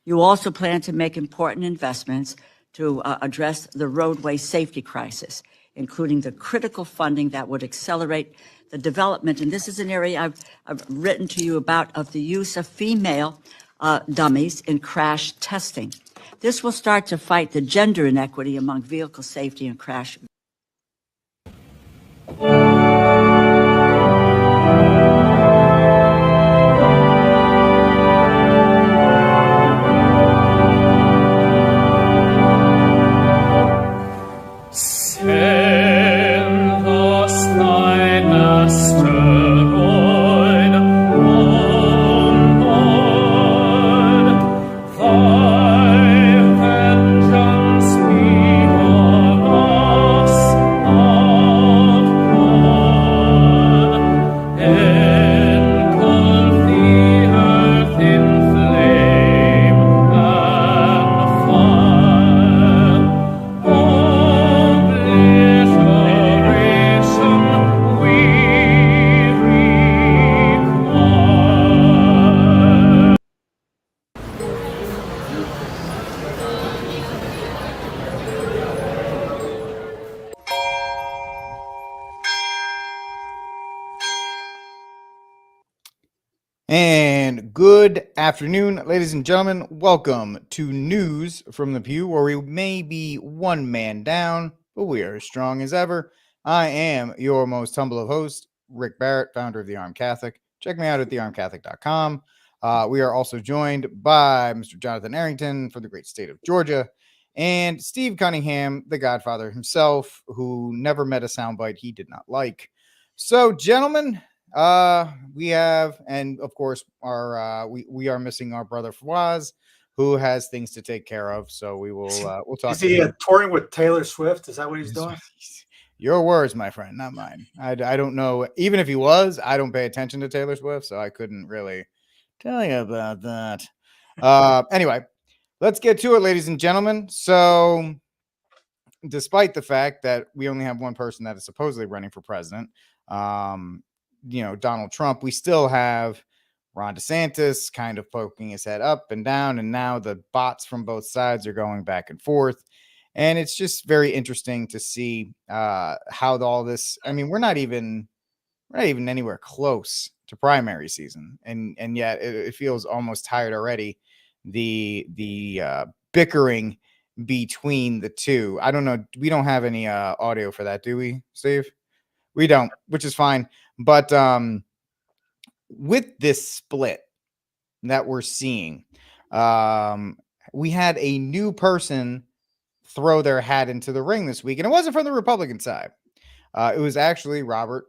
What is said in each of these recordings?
You also plan to make important investments to address the roadway safety crisis, including the critical funding that would accelerate the development, and this is an area I've written to you about, of the use of female dummies in crash testing. This will start to fight the gender inequity among vehicle safety and crash. And good afternoon, ladies and gentlemen. Welcome to News from the Pew, where we may be one man down, but we are as strong as ever. I am your most humble of hosts, Rick Barrett, founder of The Armed Catholic. Check me out at thearmedcatholic.com. We are also joined by Mr. Jonathan Arrington from the great state of Georgia, and Steve Cunningham, the Godfather himself, who never met a soundbite he did not like. So, gentlemen, we have, and of course, our we are missing our brother Fawaz, who has things to take care of. So we will we'll talk. Is he touring with Taylor Swift? Is that what he's doing? Your words, my friend, not mine. I don't know. Even if he was, I don't pay attention to Taylor Swift, so I couldn't really tell you about that. Anyway, let's get to it, ladies and gentlemen. So, despite the fact that we only have one person that is supposedly running for president, Donald Trump, we still have Ron DeSantis kind of poking his head up and down, and now the bots from both sides are going back and forth, and it's just very interesting to see how all this. I mean, we're not even anywhere close to primary season, and yet it feels almost tired already. The bickering between the two. I don't know. We don't have any audio for that, do we, Steve? We don't, which is fine. But with this split that we're seeing, we had a new person throw their hat into the ring this week, and it wasn't from the Republican side. It was actually Robert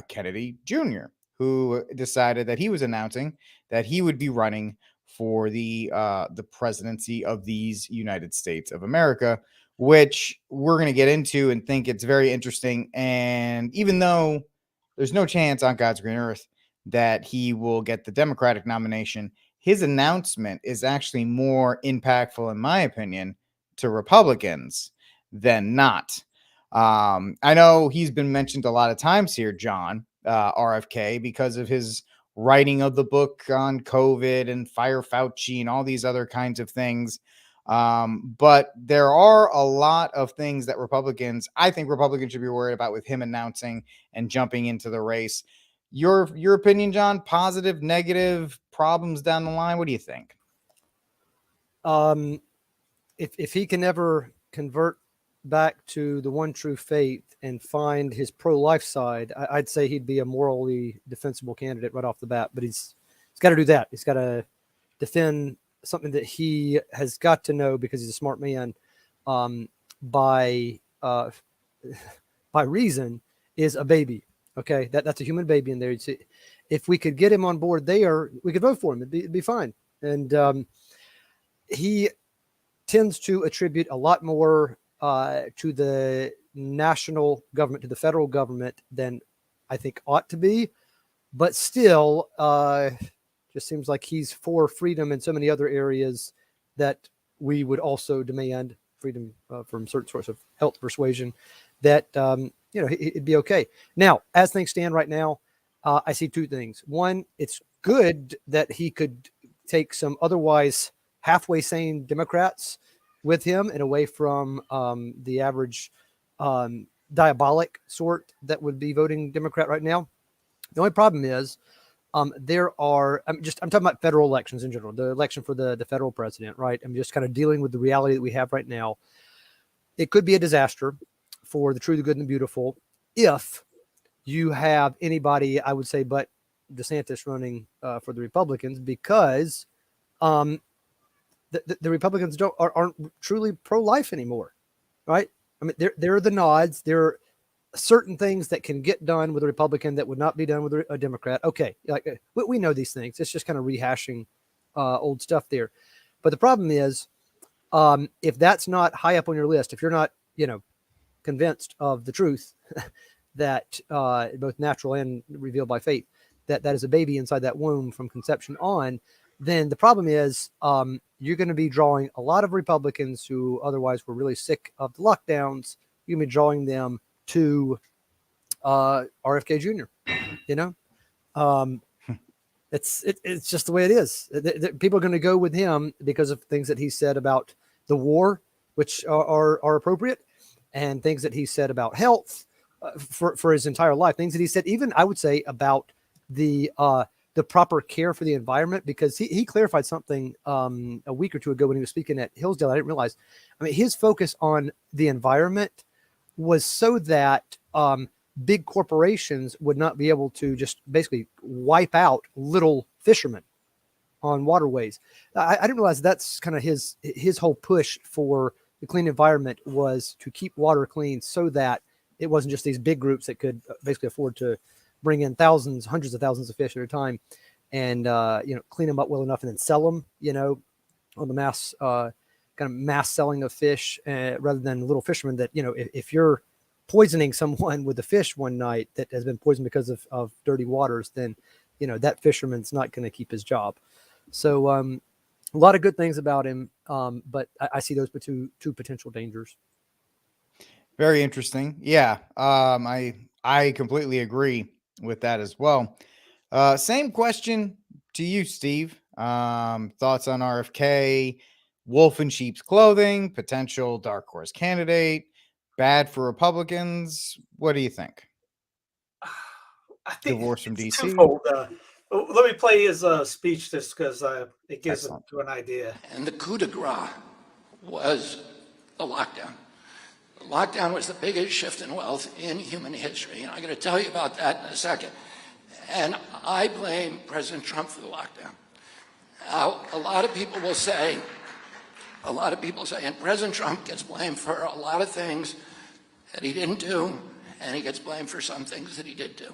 Kennedy Jr., who decided that he was announcing that he would be running for the presidency of these United States of America, which we're going to get into and think it's very interesting. And even though there's no chance on God's green earth that he will get the Democratic nomination, his announcement is actually more impactful, in my opinion, to Republicans than not. I know he's been mentioned a lot of times here, John, RFK, because of his writing of the book on COVID and Fire Fauci and all these other kinds of things. But there are a lot of things that I think Republicans should be worried about with him announcing and jumping into the race. Your opinion, John? Positive, negative, problems down the line? What do you think? If he can ever convert back to the one true faith and find his pro-life side, I'd say he'd be a morally defensible candidate right off the bat. But he's got to do that. He's got to defend something that he has got to know, because he's a smart man, by reason, is a baby. Okay, that's a human baby in there. If we could get him on board there, we could vote for him. It'd be fine. And he tends to attribute a lot more to the national government, to the federal government, than I think ought to be. But still, just seems like he's for freedom in so many other areas that we would also demand freedom from certain sorts of health persuasion, that it'd be okay. Now, as things stand right now, I see two things. One, it's good that he could take some otherwise halfway sane Democrats with him and away from the average diabolic sort that would be voting Democrat right now. The only problem is there are, I'm talking about federal elections in general, the election for the federal president, right? I'm just kind of dealing with the reality that we have right now. It could be a disaster for the true, the good, and the beautiful if you have anybody, I would say, but DeSantis running for the Republicans, because the Republicans aren't truly pro-life anymore, right? I mean, there are the nods. There are certain things that can get done with a Republican that would not be done with a Democrat. Okay, like we know these things. It's just kind of rehashing old stuff there. But the problem is, if that's not high up on your list, if you're not, convinced of the truth that both natural and revealed by faith, that is a baby inside that womb from conception on, then the problem is you're going to be drawing a lot of Republicans who otherwise were really sick of the lockdowns. You're going to be drawing them to RFK Jr. It's just the way it is. People are going to go with him because of things that he said about the war, which are appropriate, and things that he said about health for his entire life. Things that he said, even I would say, about the proper care for the environment, because he clarified something a week or two ago when he was speaking at Hillsdale. I didn't realize. I mean, his focus on the environment was so that big corporations would not be able to just basically wipe out little fishermen on waterways. I didn't realize that's kind of his whole push for the clean environment, was to keep water clean so that it wasn't just these big groups that could basically afford to bring in thousands, hundreds of thousands of fish at a time and, clean them up well enough and then sell them, on the mass, kind of mass selling of fish rather than little fishermen that, if you're poisoning someone with a fish one night that has been poisoned because of dirty waters, then, that fisherman's not going to keep his job. So a lot of good things about him, but I see those two potential dangers. Very interesting. Yeah, I completely agree with that as well. Same question to you, Steve. Thoughts on RFK, wolf in sheep's clothing, potential dark horse candidate, bad for Republicans? What do you think? I think Divorce from it's DC? twofold. Let me play his speech just because it gives Excellent. you an idea. And the coup de grace was the lockdown. The lockdown was the biggest shift in wealth in human history, and I'm going to tell you about that in a second. And I blame President Trump for the lockdown. Now, a lot of people say, and President Trump gets blamed for a lot of things that he didn't do, and he gets blamed for some things that he did do.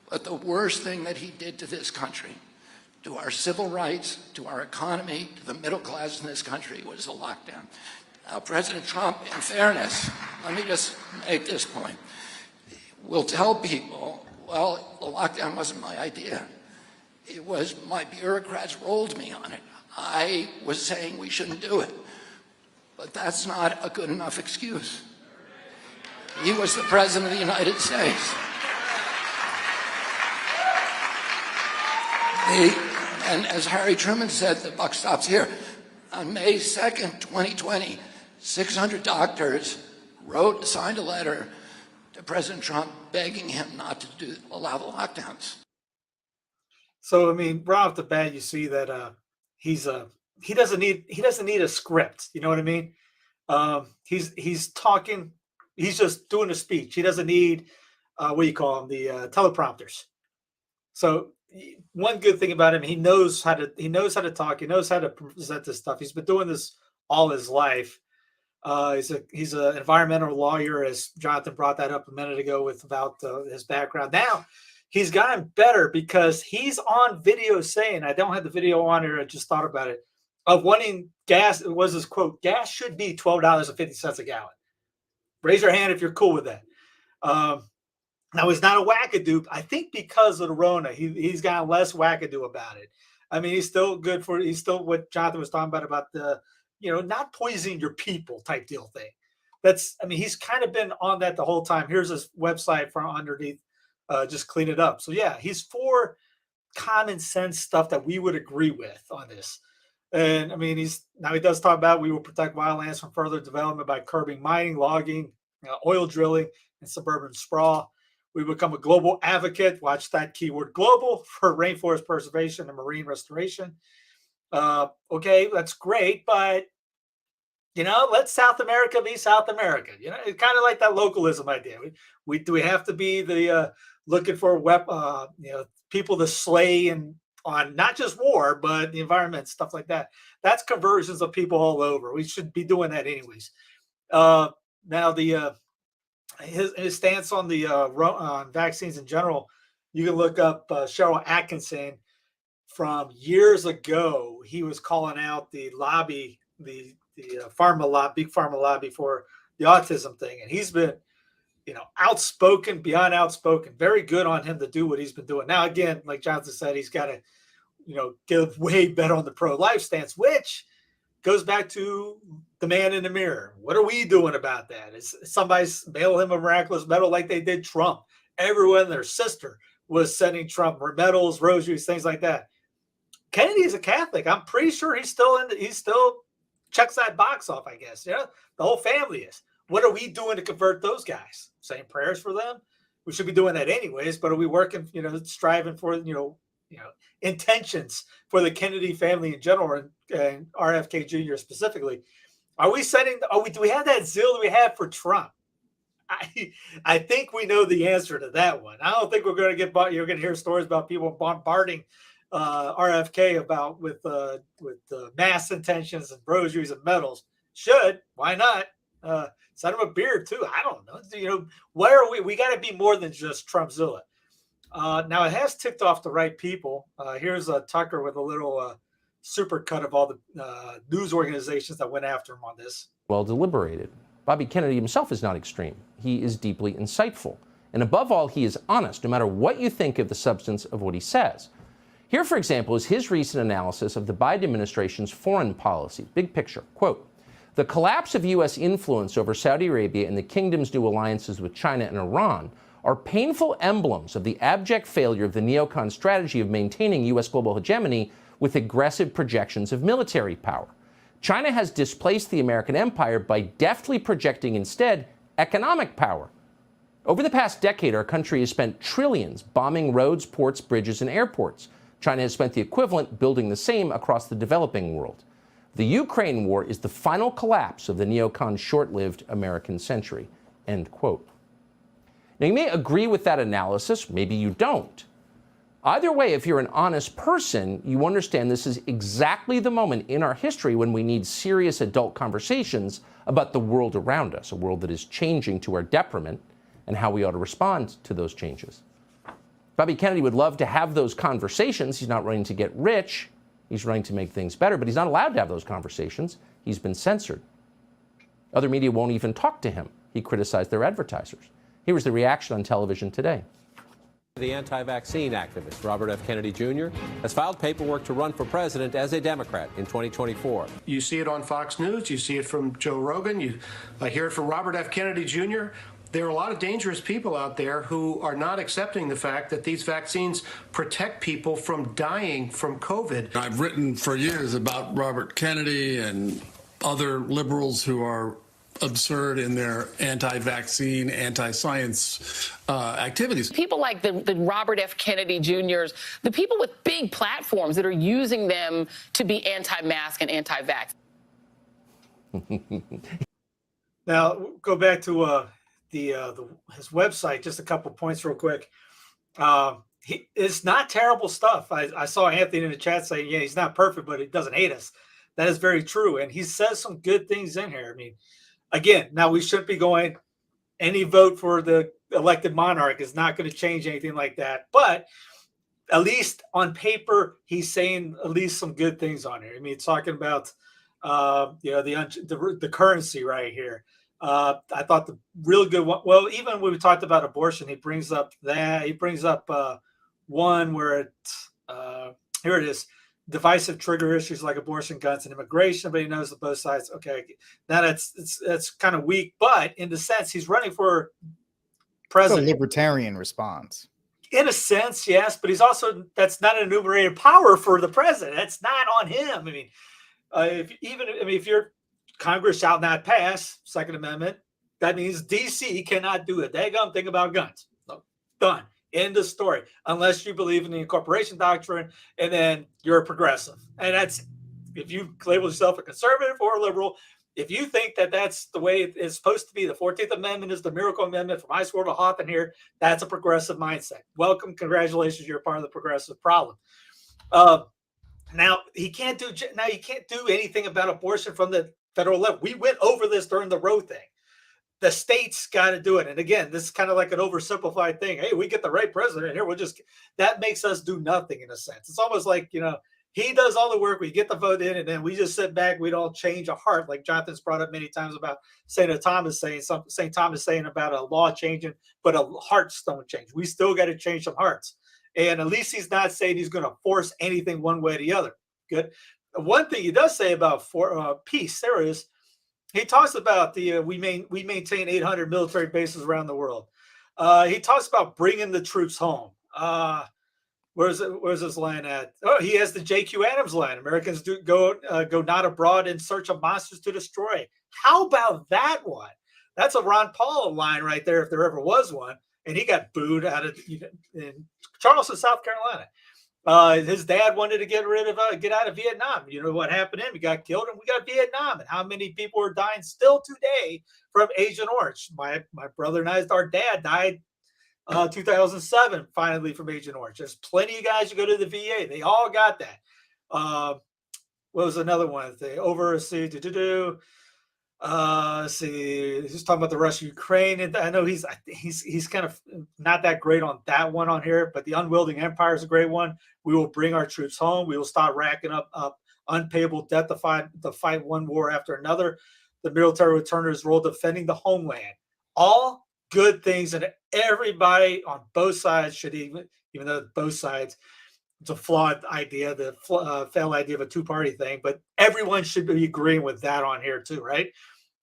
But the worst thing that he did to this country, to our civil rights, to our economy, to the middle class in this country, was the lockdown. Now, President Trump, in fairness, let me just make this point, will tell people, well, the lockdown wasn't my idea. It was my bureaucrats rolled me on it. I was saying we shouldn't do it. But that's not a good enough excuse. He was the President of the United States. And as Harry Truman said, the buck stops here. On May 2nd, 2020, 600 doctors signed a letter to President Trump begging him not to allow the lockdowns. So I mean, right off the bat, you see that he doesn't need a script. You know what I mean? He's talking. He's just doing a speech. He doesn't need what do you call them, the teleprompters. So one good thing about him, he knows how to talk. He knows how to present this stuff. He's been doing this all his life. He's an environmental lawyer, as Jonathan brought that up a minute ago about his background. Now he's gotten better because he's on video saying, I don't have the video on here, I just thought about it, of wanting gas. It was his quote, gas should be $12.50 a gallon. Raise your hand if you're cool with that. Now he's not a wackadoo. I think because of the Rona, he's gotten less wackadoo about it. I mean, he's still what Jonathan was talking about the, not poisoning your people type deal thing. He's kind of been on that the whole time. Here's his website from underneath, just clean it up. So yeah, he's for common sense stuff that we would agree with on this. And I mean, he does talk about we will protect wildlands from further development by curbing mining, logging, oil drilling, and suburban sprawl. We become a global advocate. Watch that keyword global for rainforest preservation and marine restoration. Okay, that's great, but let South America be South America. It's kind of like that localism idea. We have to be the looking for people to slay and on not just war, but the environment, stuff like that. That's conversions of people all over. We should be doing that anyways. Now his stance on the on vaccines in general, you can look up Cheryl Atkinson from years ago. He was calling out the lobby, the pharma lobby, big pharma lobby for the autism thing, and he's been outspoken, beyond outspoken. Very good on him to do what he's been doing. Now again, like Jonathan said, he's got to get way better on the pro-life stance, which goes back to the man in the mirror. What are we doing about that? Is somebody's mail him a miraculous medal like they did Trump? Everyone and their sister was sending Trump medals, rosaries, things like that. Kennedy's a Catholic. I'm pretty sure he's still checks that box off, I guess. The whole family is. What are we doing to convert those guys? Saying prayers for them? We should be doing that anyways, but are we working, striving for, intentions for the Kennedy family in general and RFK Jr. specifically? Are we do we have that zeal that we had for Trump? I think we know the answer to that one. I don't think we're going to you're going to hear stories about people bombarding RFK with mass intentions and rosaries and medals. Should, why not? Send him a beer too. I don't know. Where are we? We got to be more than just Trumpzilla. Now it has ticked off the right people. Here's Tucker with a little super cut of all the news organizations that went after him on this. Well deliberated. Bobby Kennedy himself is not extreme. He is deeply insightful. And above all, he is honest, no matter what you think of the substance of what he says. Here, for example, is his recent analysis of the Biden administration's foreign policy. Big picture. Quote, the collapse of U.S. influence over Saudi Arabia and the kingdom's new alliances with China and Iran are painful emblems of the abject failure of the neocon strategy of maintaining U.S. global hegemony with aggressive projections of military power. China has displaced the American empire by deftly projecting instead economic power. Over the past decade, our country has spent trillions bombing roads, ports, bridges, and airports. China has spent the equivalent building the same across the developing world. The Ukraine war is the final collapse of the neocon short-lived American century. End quote. Now, you may agree with that analysis, maybe you don't. Either way, if you're an honest person, you understand this is exactly the moment in our history when we need serious adult conversations about the world around us, a world that is changing to our detriment, and how we ought to respond to those changes. Bobby Kennedy would love to have those conversations. He's not running to get rich. He's running to make things better, but he's not allowed to have those conversations. He's been censored. Other media won't even talk to him. He criticized their advertisers. Here was the reaction on television today. The anti-vaccine activist, Robert F. Kennedy Jr., has filed paperwork to run for president as a Democrat in 2024. You see it on Fox News. You see it from Joe Rogan. You hear it from Robert F. Kennedy Jr. There are a lot of dangerous people out there who are not accepting the fact that these vaccines protect people from dying from COVID. I've written for years about Robert Kennedy and other liberals who are absurd in their anti-vaccine, anti-science activities. People like the Robert F. Kennedy Jr.'s, the people with big platforms that are using them to be anti-mask and anti-vax. Now, go back to his website, just a couple points real quick. It's not terrible stuff. I saw Anthony in the chat saying, yeah, he's not perfect, but he doesn't hate us. That is very true. And he says some good things in here. I mean, again, now we shouldn't be going, any vote for the elected monarch is not going to change anything like that. But at least on paper, he's saying at least some good things on here. I mean, talking about, the currency right here. I thought the real good one, well, even when we talked about abortion, he brings up one where here it is. Divisive trigger issues like abortion, guns, and immigration, but he knows that both sides. Okay, now that's kind of weak, but in the sense he's running for president. It's a libertarian response. In a sense, yes, but he's also, that's not an enumerated power for the president. That's not on him. I mean, if your Congress shall not pass Second Amendment, that means DC cannot do a daggum thing about guns. No, done. End of story. Unless you believe in the incorporation doctrine, and then you're a progressive. And that's, if you label yourself a conservative or a liberal, if you think that that's the way it's supposed to be, the 14th Amendment is the miracle amendment from Ice World to Hoth here, that's a progressive mindset. Welcome, congratulations, you're part of the progressive problem. Now you can't do anything about abortion from the federal level. We went over this during the Roe thing. The states got to do it. And again, this is kind of like an oversimplified thing. Hey, we get the right president here. That makes us do nothing in a sense. It's almost like, he does all the work. We get the vote in, and then we just sit back. We don't change a heart, like Jonathan's brought up many times about St. Thomas saying about a law changing, but a hearts don't change. We still got to change some hearts. And at least he's not saying he's going to force anything one way or the other. Good. One thing he does say about peace, there is, he talks about we maintain 800 military bases around the world. He talks about bringing the troops home. Where's this line at? Oh, he has the J.Q. Adams line. Americans do go not abroad in search of monsters to destroy. How about that one? That's a Ron Paul line right there, if there ever was one. And he got booed out of in Charleston, South Carolina. His dad wanted to get out of Vietnam. You know what happened to him? He got killed, and we got Vietnam. And how many people are dying still today from Agent Orange? My brother and our dad died 2007, finally, from Agent Orange. There's plenty of guys who go to the VA. They all got that. What was another one? They oversee see, he's talking about the Russia-Ukraine, and I know he's kind of not that great on that one on here, but the Unwielding Empire is a great one. We will bring our troops home. We will stop racking up unpayable debt to fight one war after another. The military returners role defending the homeland. All good things, and everybody on both sides should, even though both sides, it's a flawed idea, the failed idea of a two-party thing, but everyone should be agreeing with that on here too, right?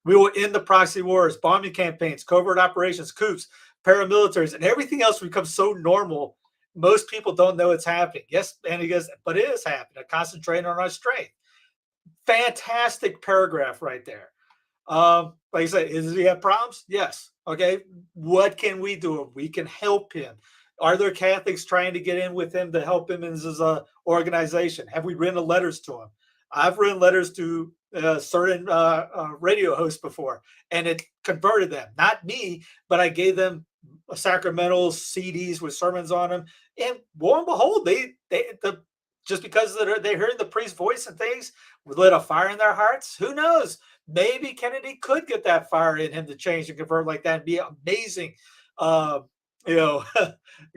We will end the proxy wars, bombing campaigns, covert operations, coups, paramilitaries, and everything else becomes so normal, most people don't know it's happening. Yes, and he goes, but it is happening. Concentrating on our strength. Fantastic paragraph right there. Like I said, does he have problems? Yes. Okay. What can we do? We can help him. Are there Catholics trying to get in with him to help him in his organization? Have we written letters to him? I've written letters to certain radio hosts before, and it converted them. Not me, but I gave them sacramentals, CDs with sermons on them, and lo and behold, they just because they're hearing the priest's voice and things, lit a fire in their hearts. Who knows? Maybe Kennedy could get that fire in him to change and convert like that and be amazing.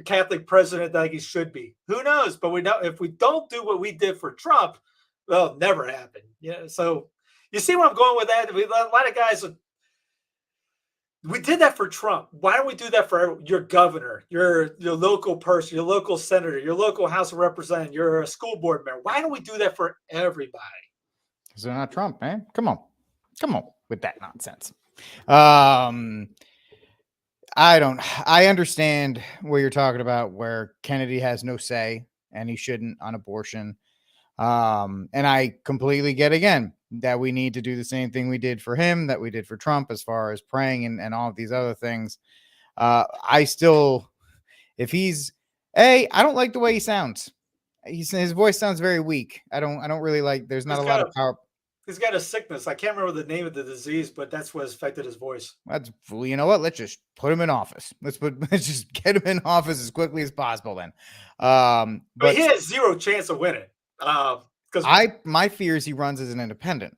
Catholic president like he should be. Who knows? But we know if we don't do what we did for Trump, well, it'll never happen. Yeah. So you see where I'm going with that? A lot of guys, we did that for Trump. Why don't we do that for your governor, your local person, your local senator, your local House of Representatives, your school board member? Why don't we do that for everybody? Because they're not Trump, man. Come on with that nonsense. I understand what you're talking about, where Kennedy has no say and he shouldn't on abortion. And I completely get, again, that we need to do the same thing we did for him, that we did for Trump, as far as praying and all of these other things. I don't like the way he sounds. His voice sounds very weak. I don't really like, there's not a lot of power. He's got a sickness. I can't remember the name of the disease, but that's what's affected his voice. You know what? Let's just put him in office. Let's just get him in office as quickly as possible then. But he has zero chance of winning. My fear is he runs as an independent.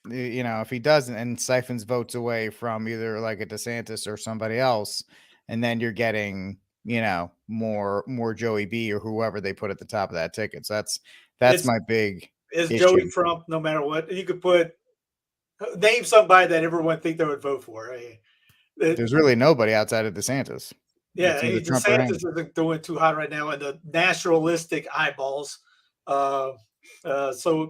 If he doesn't and siphons votes away from either like a DeSantis or somebody else, and then you're getting, more Joey B or whoever they put at the top of that ticket. So that's my big issue. Joey Trump, no matter what. You could name somebody that everyone think they would vote for. Right? There's really nobody outside of DeSantis. Yeah, DeSantis isn't doing too hot right now in the nationalistic eyeballs. So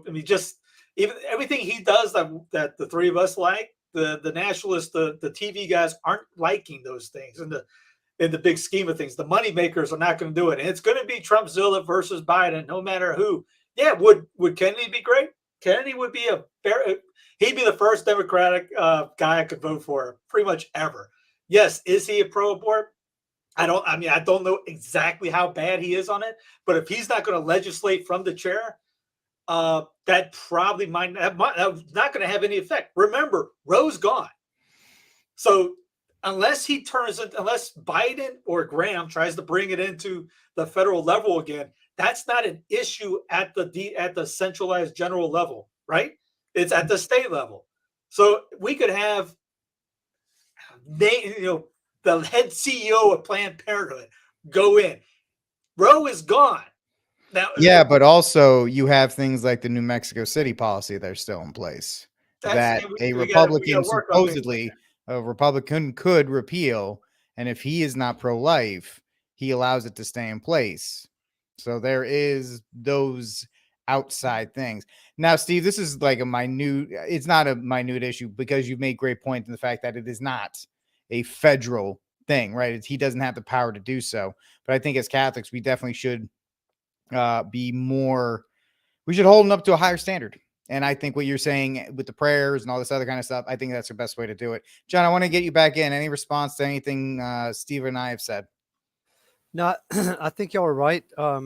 I mean, just even everything he does that the three of us like, the nationalists, the TV guys aren't liking those things in the big scheme of things. The money makers are not going to do it, and it's going to be Trumpzilla versus Biden, no matter who. Yeah, would Kennedy be great? Kennedy would be he'd be the first Democratic guy I could vote for pretty much ever. Yes, is he a pro-abort? I don't know exactly how bad he is on it, but if he's not going to legislate from the chair, that probably that's not going to have any effect. Remember, Roe's gone. So unless Biden or Graham tries to bring it into the federal level again, that's not an issue at the centralized general level, right? It's at the state level. So we could have, the head CEO of Planned Parenthood go in. Roe is gone. Now, Yeah, but also you have things like the New Mexico City policy that are still in place that a Republican supposedly a Republican could repeal, and if he is not pro-life, he allows it to stay in place. So there is those outside things. Now, Steve, this is like it's not a minute issue because you've made great point in the fact that it is not a federal thing, right? He doesn't have the power to do so. But I think as Catholics, we definitely should we should hold them up to a higher standard. And I think what you're saying with the prayers and all this other kind of stuff, I think that's the best way to do it. John, I want to get you back in. Any response to anything Steve and I have said? No, I think y'all are right. I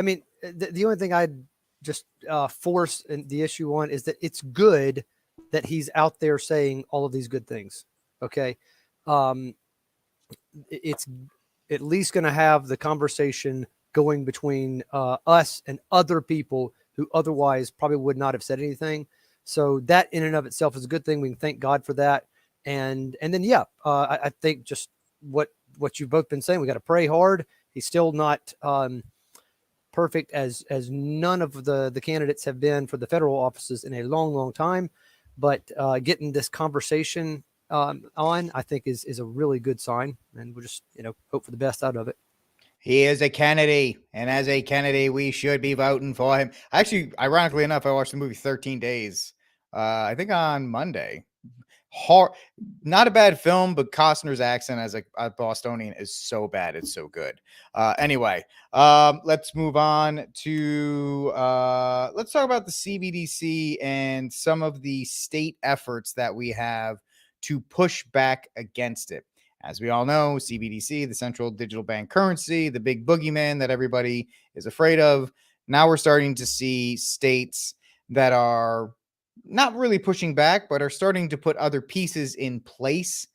mean, the only thing I'd just force the issue on is that it's good that he's out there saying all of these good things. Okay. It's at least going to have the conversation going between us and other people who otherwise probably would not have said anything. So that in and of itself is a good thing. We can thank God for that. And then, I think just what you've both been saying, we got to pray hard. He's still not perfect as none of the candidates have been for the federal offices in a long, long time. But getting this conversation on, I think is a really good sign. And we'll just, hope for the best out of it. He is a Kennedy, and as a Kennedy, we should be voting for him. Actually, ironically enough, I watched the movie 13 Days, I think on Monday. Not a bad film, but Costner's accent as a Bostonian is so bad. It's so good. Anyway, let's move on to let's talk about the CBDC and some of the state efforts that we have to push back against it. As we all know, CBDC, the central digital bank currency, the big boogeyman that everybody is afraid of. Now we're starting to see states that are not really pushing back, but are starting to put other pieces in place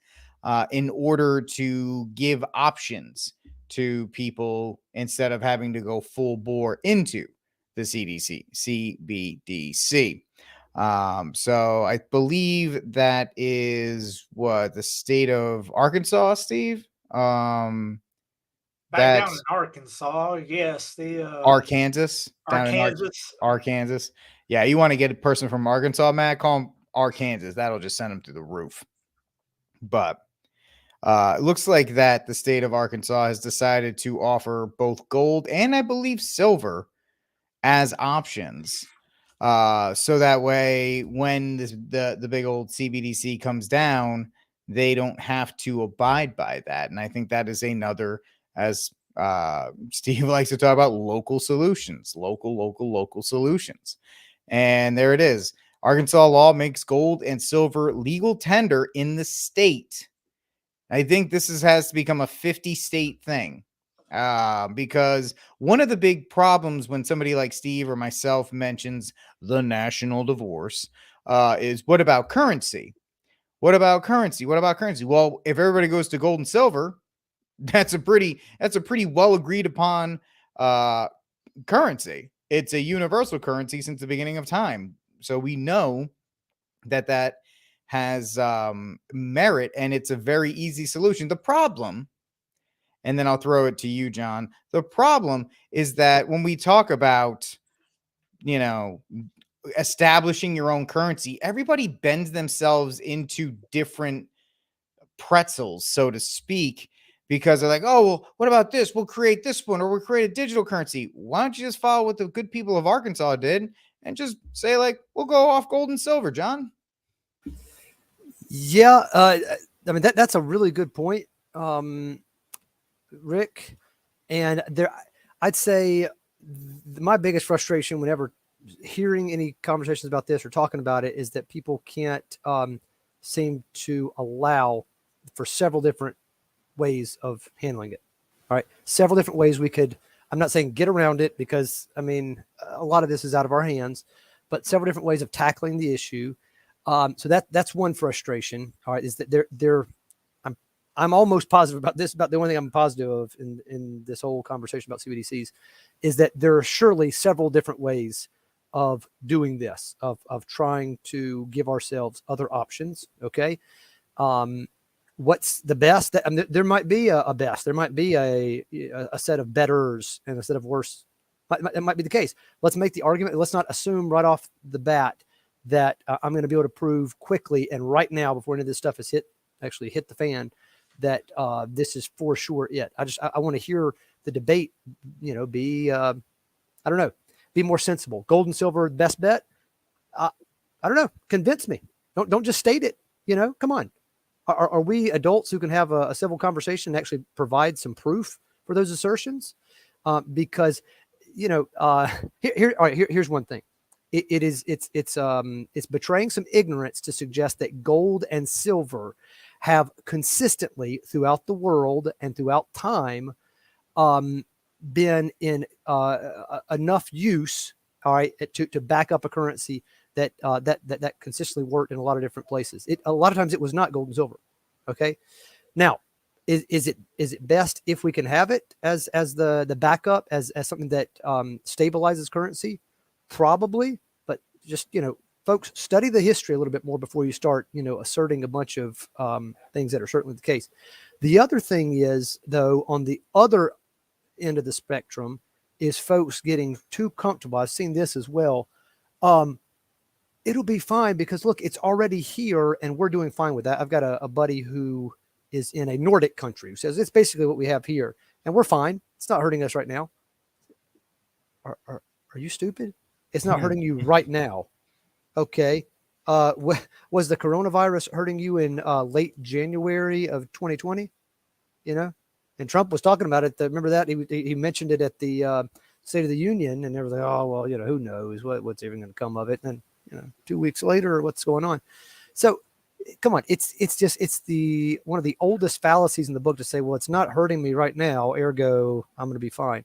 in order to give options to people instead of having to go full bore into the CBDC. So I believe that is what the state of Arkansas, Steve. Back down in Arkansas, yes, Arkansas. Arkansas. Yeah, you want to get a person from Arkansas, Matt? Call him Arkansas. That'll just send him through the roof. But it looks like that the state of Arkansas has decided to offer both gold and I believe silver as options. So that way, when the big old CBDC comes down, they don't have to abide by that. And I think that is another, as Steve likes to talk about, local solutions, local solutions. And there it is. Arkansas law makes gold and silver legal tender in the state. I think this has to become a 50-state thing. Because one of the big problems when somebody like Steve or myself mentions the national divorce is what about currency? What about currency? Well, if everybody goes to gold and silver, that's a pretty well agreed upon currency. It's a universal currency since the beginning of time. So we know that has merit, and it's a very easy solution. The problem, and then I'll throw it to you, John. The problem is that when we talk about, establishing your own currency, everybody bends themselves into different pretzels, so to speak, because they're like, oh, well, what about this? We'll create this one, or we'll create a digital currency. Why don't you just follow what the good people of Arkansas did and just say, like, we'll go off gold and silver, John? Yeah. I mean, that's a really good point, Rick. And I'd say my biggest frustration whenever hearing any conversations about this or talking about it is that people can't seem to allow for several different ways of handling it. All right. Several different ways we could, I'm not saying get around it, because I mean, a lot of this is out of our hands, but several different ways of tackling the issue. So that's one frustration. All right. Is that I'm almost positive about this. About the only thing I'm positive of in this whole conversation about CBDCs is that there are surely several different ways of doing this, of trying to give ourselves other options. Okay. What's the best? There might be a best. There might be a set of betters and a set of worse. It might be the case. Let's make the argument. Let's not assume right off the bat that I'm going to be able to prove quickly and right now, before any of this stuff has actually hit the fan, that this is for sure it. I want to hear the debate, be, I don't know, be more sensible. Gold and silver, best bet. I don't know. Convince me. Don't just state it. Come on. Are we adults who can have a civil conversation and actually provide some proof for those assertions? Because, here's one thing. It's betraying some ignorance to suggest that gold and silver have consistently throughout the world and throughout time been in enough use, all right, to back up a currency that consistently worked in a lot of different places. A lot of times it was not gold and silver. Okay, now is it best if we can have it as the backup, as something that stabilizes currency? Probably, but just folks, study the history a little bit more before you start asserting a bunch of things that are certainly the case. The other thing is, though, on the other end of the spectrum, is folks getting too comfortable. I've seen this as well. It'll be fine because look, it's already here and we're doing fine with that. I've got a buddy who is in a Nordic country who says it's basically what we have here and we're fine. It's not hurting us right now. Are you stupid? It's not hurting you right now. Okay. Was the coronavirus hurting you in late January of 2020? And Trump was talking about it. Remember that he mentioned it at the State of the Union, and they were like, oh, well, who knows what's even going to come of it. And 2 weeks later, what's going on? So come on. It's one of the oldest fallacies in the book to say, well, it's not hurting me right now, ergo I'm going to be fine.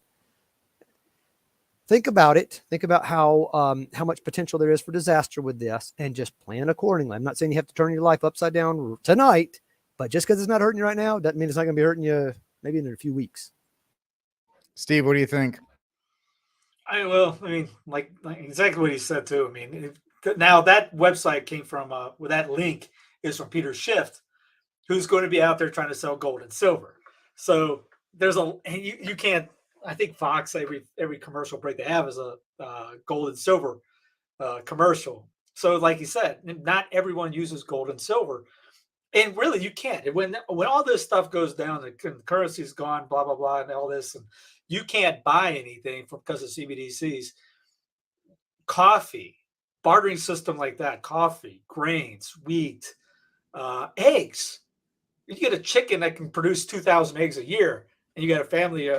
Think about it. Think about how much potential there is for disaster with this, and just plan accordingly. I'm not saying you have to turn your life upside down tonight, but just because it's not hurting you right now doesn't mean it's not going to be hurting you maybe in a few weeks. Steve, what do you think? Like exactly what he said too. I mean, now that website came from, with that link is from Peter Schiff, who's going to be out there trying to sell gold and silver. So there's you can't. I think Fox, every commercial break they have is a gold and silver commercial. So like you said, not everyone uses gold and silver. And really, you can't. When all this stuff goes down, the currency's gone, blah, blah, blah, and all this, and you can't buy anything because of CBDCs. Coffee, bartering system like that, coffee, grains, wheat, eggs. You get a chicken that can produce 2,000 eggs a year, and you got a family,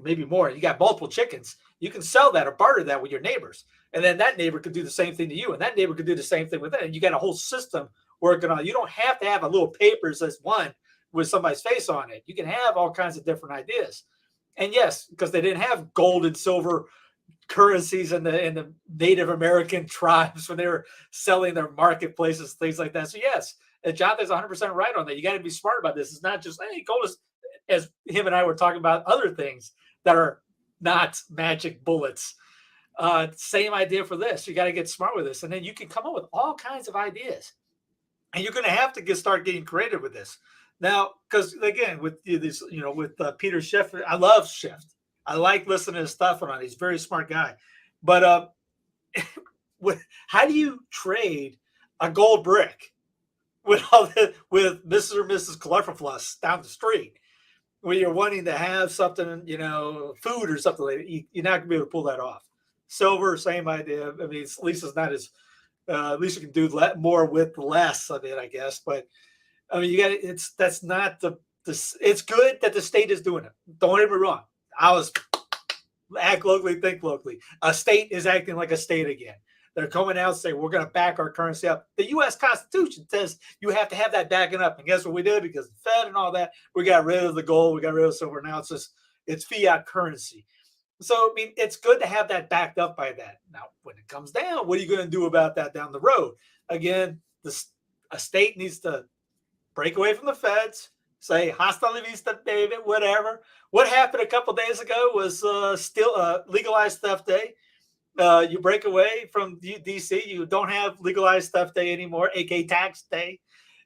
maybe more, you got multiple chickens, you can sell that or barter that with your neighbors. And then that neighbor could do the same thing to you, and that neighbor could do the same thing with that. And you got a whole system working on it. You don't have to have a little paper that says one with somebody's face on it. You can have all kinds of different ideas. And yes, because they didn't have gold and silver currencies in the Native American tribes when they were selling their marketplaces, things like that. So yes, and Jonathan's 100% right on that. You got to be smart about this. It's not just, hey, gold is, as him and I were talking about other things that are not magic bullets. Same idea for this. You got to get smart with this. And then you can come up with all kinds of ideas. And you're going to have to start getting creative with this. Now, because again, with this, with Peter Schiff, I love Schiff. I like listening to his stuff on it. He's a very smart guy. But how do you trade a gold brick with with Mrs. or Mrs. Colorfluss down the street when you're wanting to have something, food or something like that? You're not going to be able to pull that off. Silver, same idea. I mean, at least it's not as at least you can do more with less of it, I guess. But I mean, that's not it's good that the state is doing it. Don't get me wrong. act locally, think locally. A state is acting like a state again. They're coming out and saying, we're going to back our currency up. The U.S. Constitution says you have to have that backing up. And guess what we did? Because the Fed and all that, we got rid of the gold. We got rid of silver. Now it's fiat currency. So, I mean, it's good to have that backed up by that. Now, when it comes down, what are you going to do about that down the road? Again, a state needs to break away from the feds, say, hasta la vista, David, whatever. What happened a couple of days ago was still legalized theft day. You break away from D.C., you don't have legalized theft day anymore, aka tax day,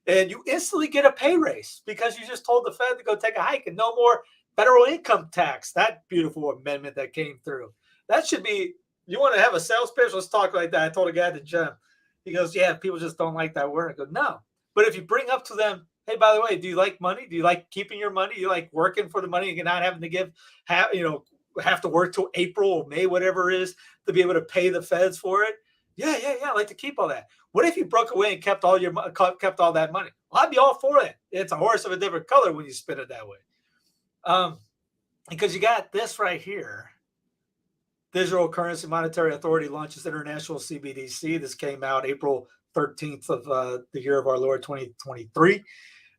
and you instantly get a pay raise because you just told the Fed to go take a hike and no more federal income tax. That beautiful amendment that came through. That should be, you want to have a sales pitch? Let's talk like that. I told a guy at the gym. He goes, yeah, people just don't like that word. I go, no. But if you bring up to them, hey, by the way, do you like money? Do you like keeping your money? Do you like working for the money and not having to have to work till April or May, whatever it is, to be able to pay the feds for it? Yeah. I like to keep all that. What if you broke away and kept all that money? Well, I'd be all for it. It's a horse of a different color when you spin it that way. Because you got this right here. Digital Currency Monetary Authority launches international CBDC. This came out April 13th of the year of our Lord 2023.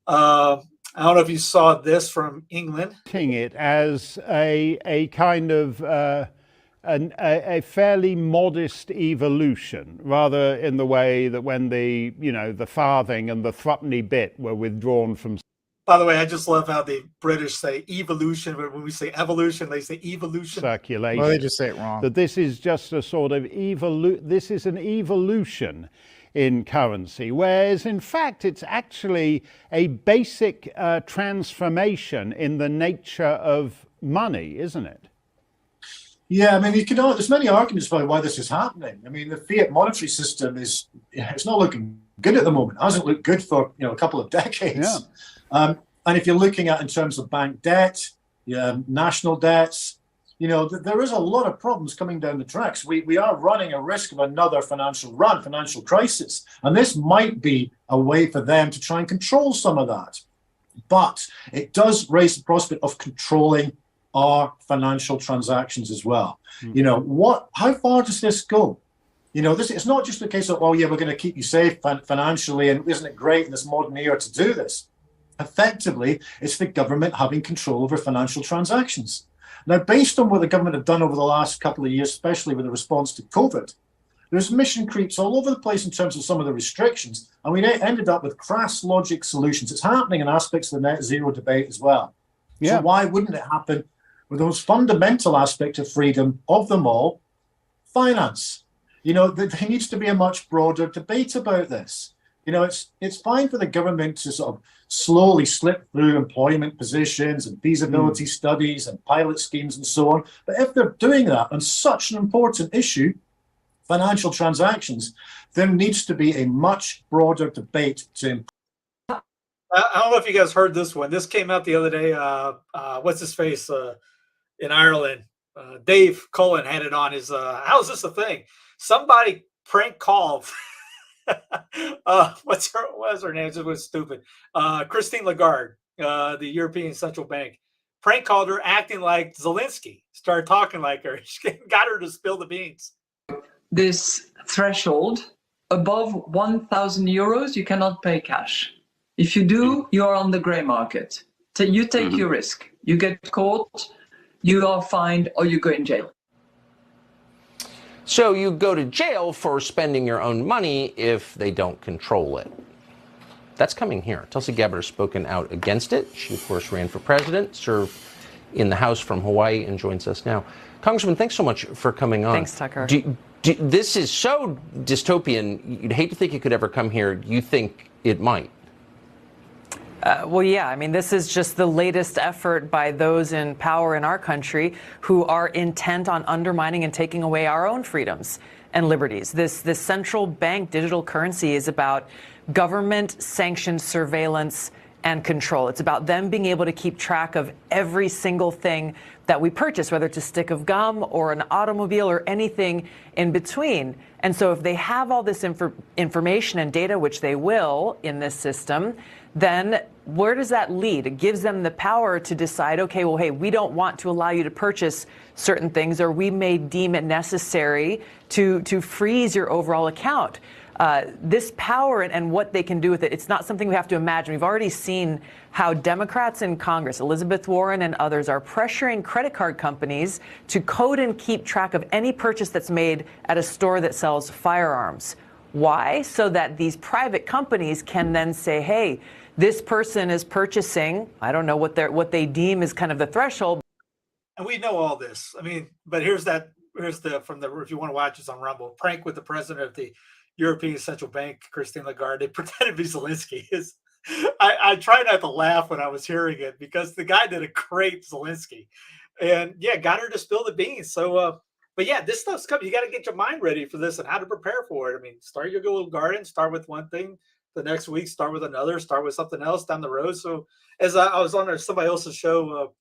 I don't know if you saw this from England. It as a kind of a fairly modest evolution, rather in the way that when the farthing and the threepenny bit were withdrawn from. By the way, I just love how the British say evolution, but when we say evolution, they say evolution. Circulation. Well, they just say it wrong. That this is just a sort of this is an evolution in currency, whereas in fact it's actually a basic transformation in the nature of money, isn't it? Yeah, I mean, there's many arguments about why this is happening. I mean, the fiat monetary system it's not looking good at the moment. It hasn't looked good for a couple of decades. Yeah. And if you're looking at in terms of bank debt, national debts, there is a lot of problems coming down the tracks. We are running a risk of another financial crisis. And this might be a way for them to try and control some of that. But it does raise the prospect of controlling our financial transactions as well. How far does this go? It's not just a case of, we're going to keep you safe financially, and isn't it great in this modern era to do this? Effectively, it's the government having control over financial transactions. Now, based on what the government have done over the last couple of years, especially with the response to COVID, there's mission creeps all over the place in terms of some of the restrictions, and we ended up with crass logic solutions. It's happening in aspects of the net zero debate as well. Yeah. So why wouldn't it happen with the most fundamental aspect of freedom of them all, finance? There needs to be a much broader debate about this. It's fine for the government to sort of slowly slip through employment positions and feasibility studies and pilot schemes and so on. But if they're doing that on such an important issue, financial transactions, there needs to be a much broader debate to. I don't know if you guys heard this one. This came out the other day. What's his face in Ireland? Dave Cullen had it on his. How is this a thing? Somebody prank called. What's her name? It was stupid. Christine Lagarde, the European Central Bank, prank called her acting like Zelensky. Started talking like her. She got her to spill the beans. This threshold above 1,000 euros, you cannot pay cash. If you do, you are on the gray market. So you take your risk. You get caught, you are fined, or you go in jail. So you go to jail for spending your own money if they don't control it. That's coming here. Tulsi Gabbard has spoken out against it. She, of course, ran for president, served in the House from Hawaii, and joins us now. Congressman, thanks so much for coming on. Thanks, Tucker. This is so dystopian. You'd hate to think it could ever come here. You think it might? Well, yeah. I mean, this is just the latest effort by those in power in our country who are intent on undermining and taking away our own freedoms and liberties. This central bank digital currency is about government-sanctioned surveillance and control. It's about them being able to keep track of every single thing that we purchase, whether it's a stick of gum or an automobile or anything in between. And so if they have all this information and data, which they will in this system, then where does that lead? It gives them the power to decide, okay, well, hey, we don't want to allow you to purchase certain things, or we may deem it necessary to freeze your overall account. This power and what they can do with it, it's not something we have to imagine. We've already seen how Democrats in Congress, Elizabeth Warren and others, are pressuring credit card companies to code and keep track of any purchase that's made at a store that sells firearms. Why? So that these private companies can then say, hey, this person is purchasing, I don't know what they deem is kind of the threshold. And we know all this. I mean, but here's the if you want to watch this on Rumble, prank with the president of the European Central Bank, Christine Lagarde. They pretended to be Zelensky. I tried not to laugh when I was hearing it because the guy did a great Zelensky, and yeah, got her to spill the beans. So, but yeah, this stuff's coming. You got to get your mind ready for this and how to prepare for it. I mean, start your little garden. Start with one thing. The next week, start with another. Start with something else down the road. So, as I was on somebody else's show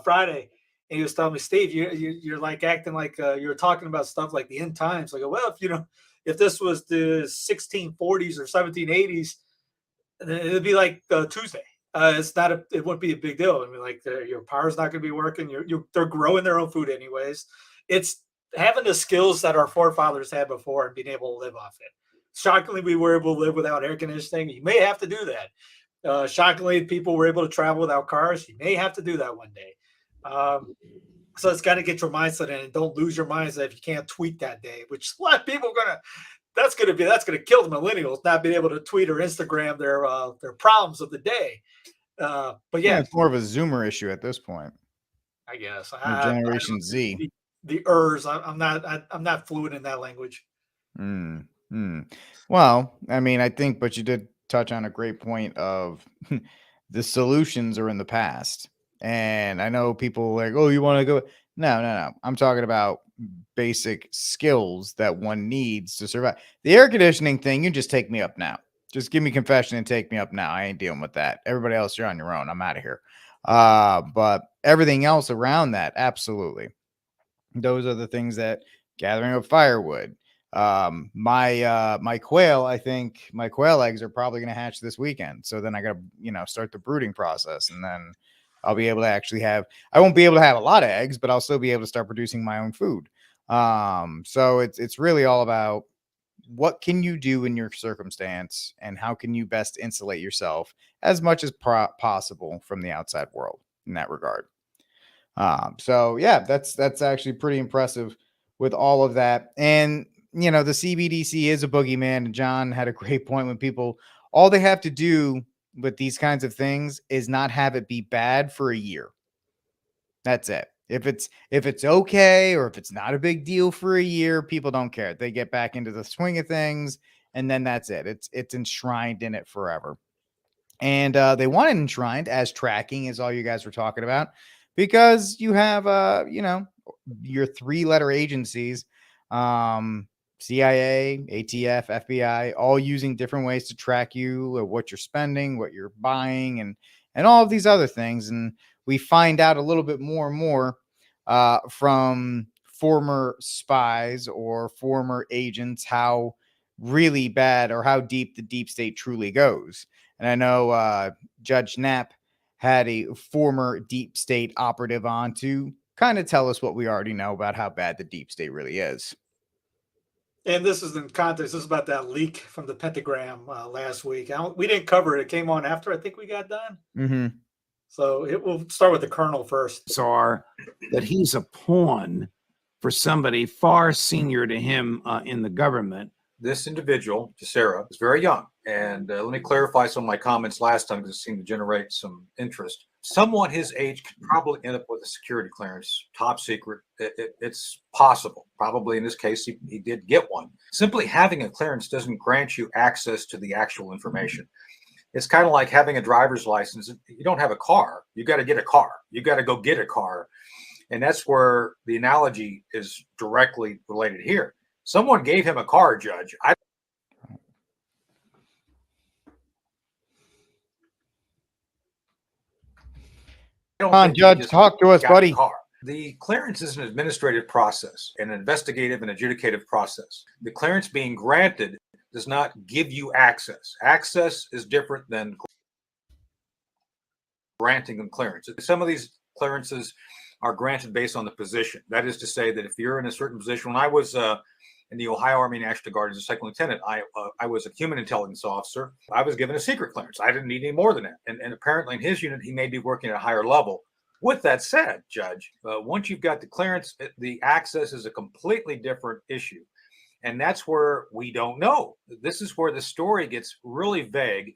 Friday. And he was telling me, Steve, you're like acting like you're talking about stuff like the end times. Like, well, if this was the 1640s or 1780s, it'd be like Tuesday. It wouldn't be a big deal. I mean, like your power's not going to be working. They're growing their own food anyways. It's having the skills that our forefathers had before and being able to live off it. Shockingly, we were able to live without air conditioning. You may have to do that. Shockingly, people were able to travel without cars. You may have to do that one day. So it's got to get your mindset in, and don't lose your mindset if you can't tweet that day, which a lot of people are that's going to kill the millennials, not being able to tweet or Instagram their problems of the day. But yeah, it's more of a Zoomer issue at this point. I guess Generation Z. The ers. I'm not fluent in that language. Well, I mean, I think, but you did touch on a great point of the solutions are in the past. And I know people like, oh, you want to go? No. I'm talking about basic skills that one needs to survive. The air conditioning thing, you just take me up now. Just give me confession and take me up now. I ain't dealing with that. Everybody else, you're on your own. I'm out of here. But everything else around that, absolutely. Those are the things that gathering up firewood. My quail, I think my quail eggs are probably going to hatch this weekend. So then I got to, start the brooding process, and then I'll be able to actually I won't be able to have a lot of eggs, but I'll still be able to start producing my own food. So it's really all about what can you do in your circumstance and how can you best insulate yourself as much as possible from the outside world in that regard. So yeah, that's actually pretty impressive with all of that. And, the CBDC is a boogeyman, and John had a great point when all they have to do with these kinds of things is not have it be bad for a year. That's it. If it's okay, or if it's not a big deal for a year, people don't care. They get back into the swing of things, and then that's it. It's enshrined in it forever. And they want it enshrined as tracking, is all you guys were talking about, because you have your 3-letter agencies, CIA, ATF, FBI, all using different ways to track you, what you're spending, what you're buying, and all of these other things. And we find out a little bit more and more from former spies or former agents how really bad or how deep the deep state truly goes. And I know Judge Knapp had a former deep state operative on to kind of tell us what we already know about how bad the deep state really is. And this is in context. This is about that leak from the pentagram last week. We didn't cover it. It came on after I think we got done. Mm-hmm. So we'll start with the colonel first. Are that he's a pawn for somebody far senior to him in the government. This individual, Sarah, is very young. And let me clarify some of my comments last time because it seemed to generate some interest. Someone his age could probably end up with a security clearance, top secret. It's possible. Probably in this case, he did get one. Simply having a clearance doesn't grant you access to the actual information. It's kind of like having a driver's license. You don't have a car. You got to get a car. You got to go get a car. And that's where the analogy is directly related here. Someone gave him a car, Judge. don't Come on, think he Judge, just talk to us, got the buddy. car. The clearance is an administrative process, an investigative and adjudicative process. The clearance being granted does not give you access. Access is different than granting them clearance. Some of these clearances are granted based on the position. That is to say that if you're in a certain position, when I was in the Ohio Army National Guard as a second lieutenant, I was a human intelligence officer. I was given a secret clearance. I didn't need any more than that. And apparently in his unit, he may be working at a higher level. With that said, Judge, once you've got the clearance, the access is a completely different issue. And that's where we don't know. This is where the story gets really vague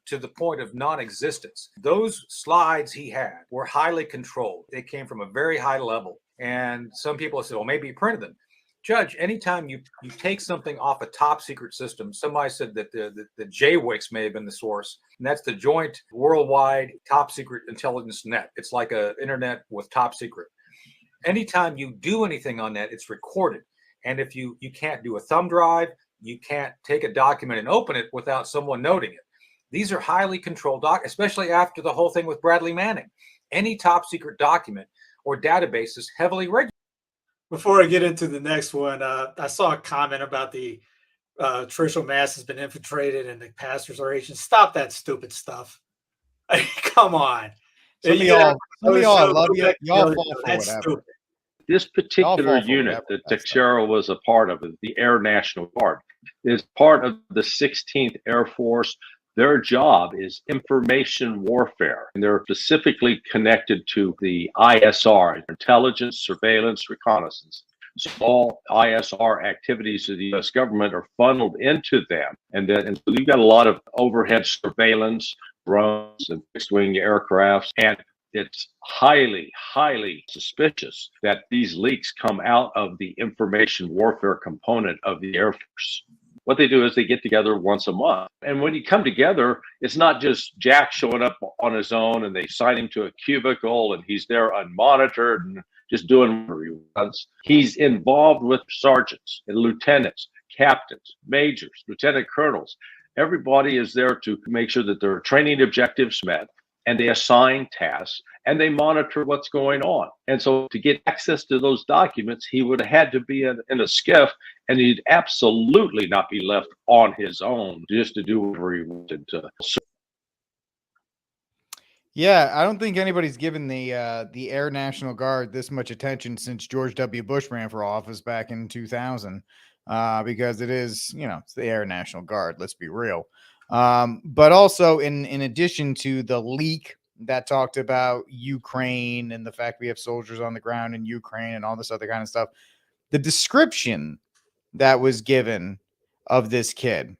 to the point of non-existence. Those slides he had were highly controlled. They came from a very high level. And some people have said, well, maybe he printed them. Judge, anytime you take something off a top secret system, somebody said that the JWICS may have been the source, and that's the Joint Worldwide Top Secret Intelligence Net. It's like an internet with top secret. Anytime you do anything on that, it's recorded. And if you can't do a thumb drive, you can't take a document and open it without someone noting it. These are highly controlled especially after the whole thing with Bradley Manning. Any top secret document or database is heavily regulated. Before I get into the next one, I saw a comment about the terrestrial mass has been infiltrated and the pastors are Asian. Stop that stupid stuff. I mean, come on. Some of y'all love you. Y'all fall for That's whatever. stupid. This particular fall for unit whatever, that Teixeira was a part of, the Air National Guard, is part of the 16th Air Force. Their job is information warfare, and they're specifically connected to the ISR, intelligence, surveillance, reconnaissance. So all ISR activities of the U.S. government are funneled into them. And so you've got a lot of overhead surveillance, drones, and fixed-wing aircrafts. And it's highly, highly suspicious that these leaks come out of the information warfare component of the Air Force. What they do is they get together once a month. And when you come together, it's not just Jack showing up on his own and they sign him to a cubicle and he's there unmonitored and just doing whatever he wants. He's involved with sergeants and lieutenants, captains, majors, lieutenant colonels. Everybody is there to make sure that their training objectives met, and they assign tasks and they monitor what's going on. And so to get access to those documents, he would have had to be in a skiff, and he'd absolutely not be left on his own just to do whatever he wanted to. Yeah, I don't think anybody's given the Air National Guard this much attention since George W. Bush ran for office back in 2000, because it is, it's the Air National Guard. Let's be real. But also in addition to the leak that talked about Ukraine and the fact we have soldiers on the ground in Ukraine and all this other kind of stuff, the description that was given of this kid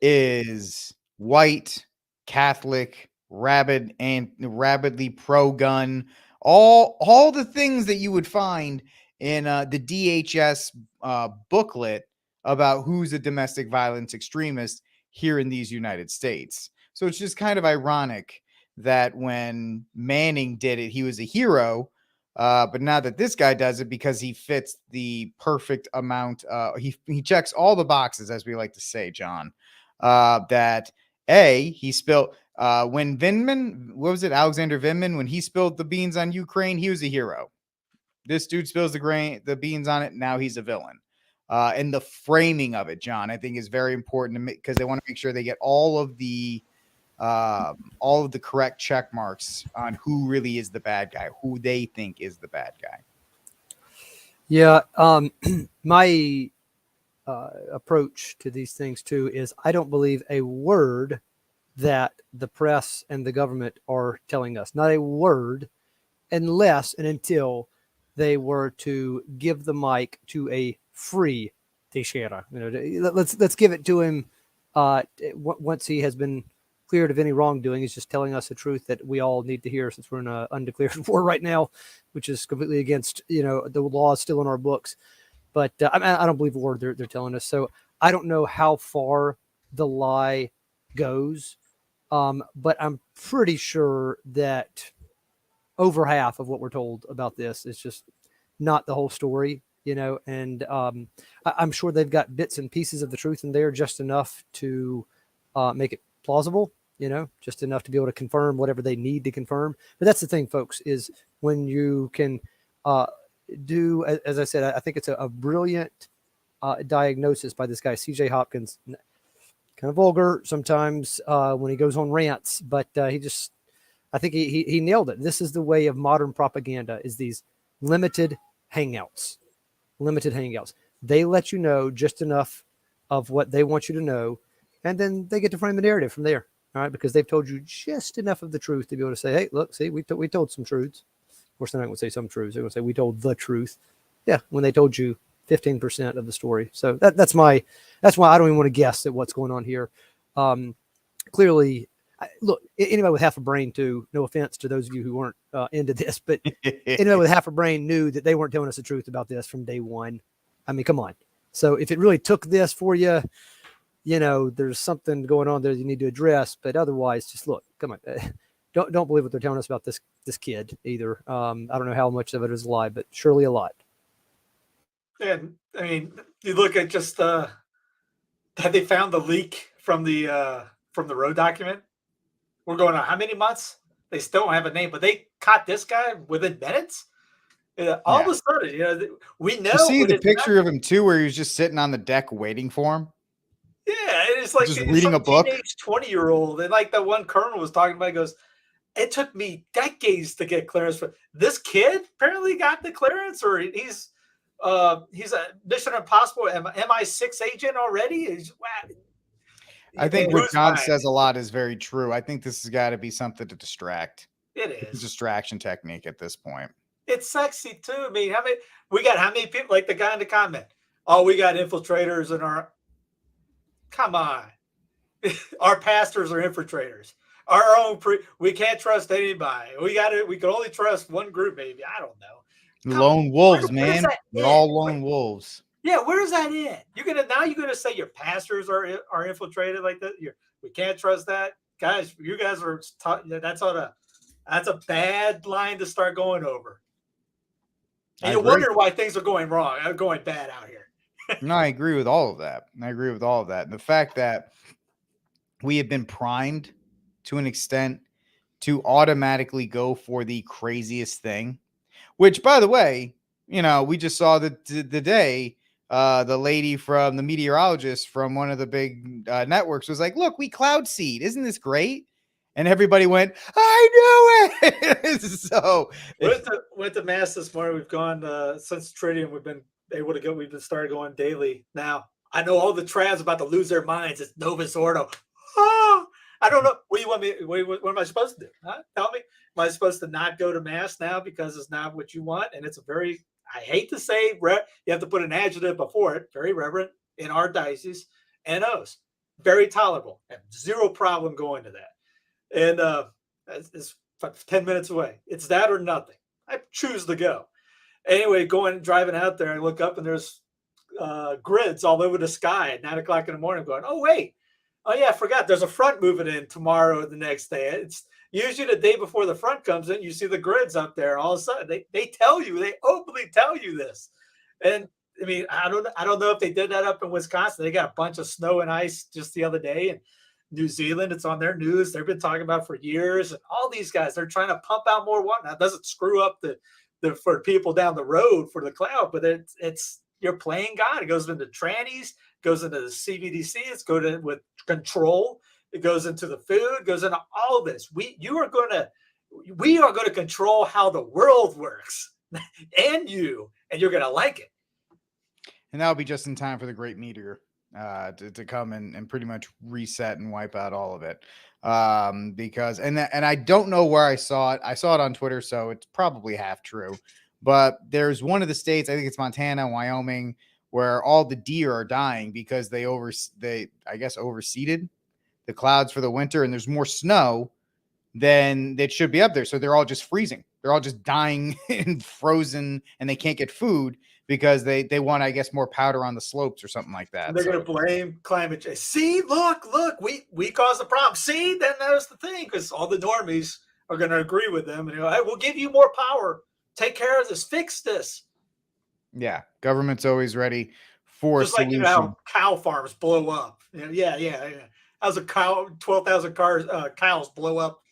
is white, Catholic, rabidly pro-gun, all the things that you would find in the DHS booklet about who's a domestic violence extremist here in these United States. So it's just kind of ironic that when Manning did it, he was a hero. But now that this guy does it because he fits the perfect amount, he checks all the boxes, as we like to say, John, that he spilled, when Vindman, what was it? Alexander Vindman, when he spilled the beans on Ukraine, he was a hero. This dude spills the beans on it. Now he's a villain. And the framing of it, John, I think is very important because they want to make sure they get all of the correct check marks on who really is the bad guy, who they think is the bad guy. Yeah. My approach to these things too is I don't believe a word that the press and the government are telling us, not a word, unless and until they were to give the mic to a free Teixeira. Let's give it to him once he has been cleared of any wrongdoing. He's just telling us the truth that we all need to hear, since we're in an undeclared war right now, which is completely against the law is still in our books. But I don't believe a word they're telling us. So I don't know how far the lie goes, but I'm pretty sure that over half of what we're told about this is just not the whole story, and I'm sure they've got bits and pieces of the truth in there, just enough to make it plausible. just enough to be able to confirm whatever they need to confirm. But that's the thing, folks, is when you can do, as I said, I think it's a brilliant diagnosis by this guy, CJ Hopkins. Kind of vulgar sometimes when he goes on rants, but I think he nailed it. This is the way of modern propaganda, is these limited hangouts. They let you know just enough of what they want you to know, and then they get to frame the narrative from there. All right, because they've told you just enough of the truth to be able to say, hey, look, see, we told some truths. Of course, they're not going to say some truths. They're going to say we told the truth. Yeah, when they told you 15% of the story. So that's why I don't even want to guess at what's going on here. Clearly, look, anybody with half a brain too, no offense to those of you who weren't into this, but anybody with half a brain knew that they weren't telling us the truth about this from day one. I mean, come on. So if it really took this for you, there's something going on there you need to address. But otherwise, just look, come on. Don't believe what they're telling us about this kid either. I don't know how much of it is a lie, but surely a lot. And I mean, you look at just had they found the leak from the road document? We're going on how many months? They still don't have a name, but they caught this guy within minutes. All of a sudden, we know. You see the picture of him too, where he was just sitting on the deck waiting for him. Yeah, it's like just reading a book. Teenage 20-year-old, and like the one colonel was talking about, he goes, "It took me decades to get clearance for this kid. Apparently, got the clearance, or he's a Mission Impossible MI6 agent already." Wow. I think what John says a lot is very true. I think this has got to be something to distract. It It's a is. distraction technique at this point. It's sexy too. I mean, how many people, like the guy in the comment? Oh, we got infiltrators in our. Come on, our pastors are infiltrators. Our own we can't trust anybody. We can only trust one group, maybe. I don't know. Lone wolves, man. They're all lone wolves. Yeah, where's that in? You're gonna say your pastors are infiltrated like that? We can't trust that, guys. You guys are that's a bad line to start going over. And you're wondering why things are going wrong, going bad out here. No, I agree with all of that. And the fact that we have been primed to an extent to automatically go for the craziest thing, which, by the way, we just saw the day the lady from the meteorologist from one of the big networks was like, look, we cloud seed. Isn't this great? And everybody went, I knew it. So went to mass this morning. We've gone since Tritium. We've been able to go. We've been started going daily now. I know all the trans about to lose their minds. It's Novus Ordo. Oh, I don't know. What do you want me? What am I supposed to do? Huh? Tell me. Am I supposed to not go to mass now because it's not what you want? And it's a very, I hate to say, you have to put an adjective before it. Very reverent in our diocese. NOs. Very tolerable. Have zero problem going to that. And it's 10 minutes away. It's that or nothing. I choose to go. Anyway, driving out there, I look up and there's grids all over the sky at 9 o'clock in the morning going, oh, wait. Oh, yeah, I forgot. There's a front moving in tomorrow or the next day. It's usually the day before the front comes in, you see the grids up there. All of a sudden, they tell you, they openly tell you this. And I mean, I don't know if they did that up in Wisconsin. They got a bunch of snow and ice just the other day. And New Zealand, it's on their news. They've been talking about it for years. And all these guys, they're trying to pump out more water. Now, it doesn't screw up the for people down the road for the cloud, but it's you're playing God. It goes into trannies, goes into the CBDC, it's going with control, it goes into the food, goes into all this. We are going to control how the world works and you're going to like it. And that'll be just in time for the great meteor to come and pretty much reset and wipe out all of it. Because I don't know where I saw it. I saw it on Twitter, so it's probably half true. But there's one of the states, I think it's Montana, Wyoming, where all the deer are dying because they overseeded the clouds for the winter, and there's more snow than that should be up there. So they're all just freezing. They're all just dying and frozen, and they can't get food because they want, I guess, more powder on the slopes or something like that. And they're going to blame climate change. See, look, we caused the problem. See, then there's the thing, because all the normies are going to agree with them. And hey, we'll give you more power. Take care of this. Fix this. Yeah, government's always ready for just a solution. like how cow farms blow up. Yeah. how's a cow 12,000 cars cows blow up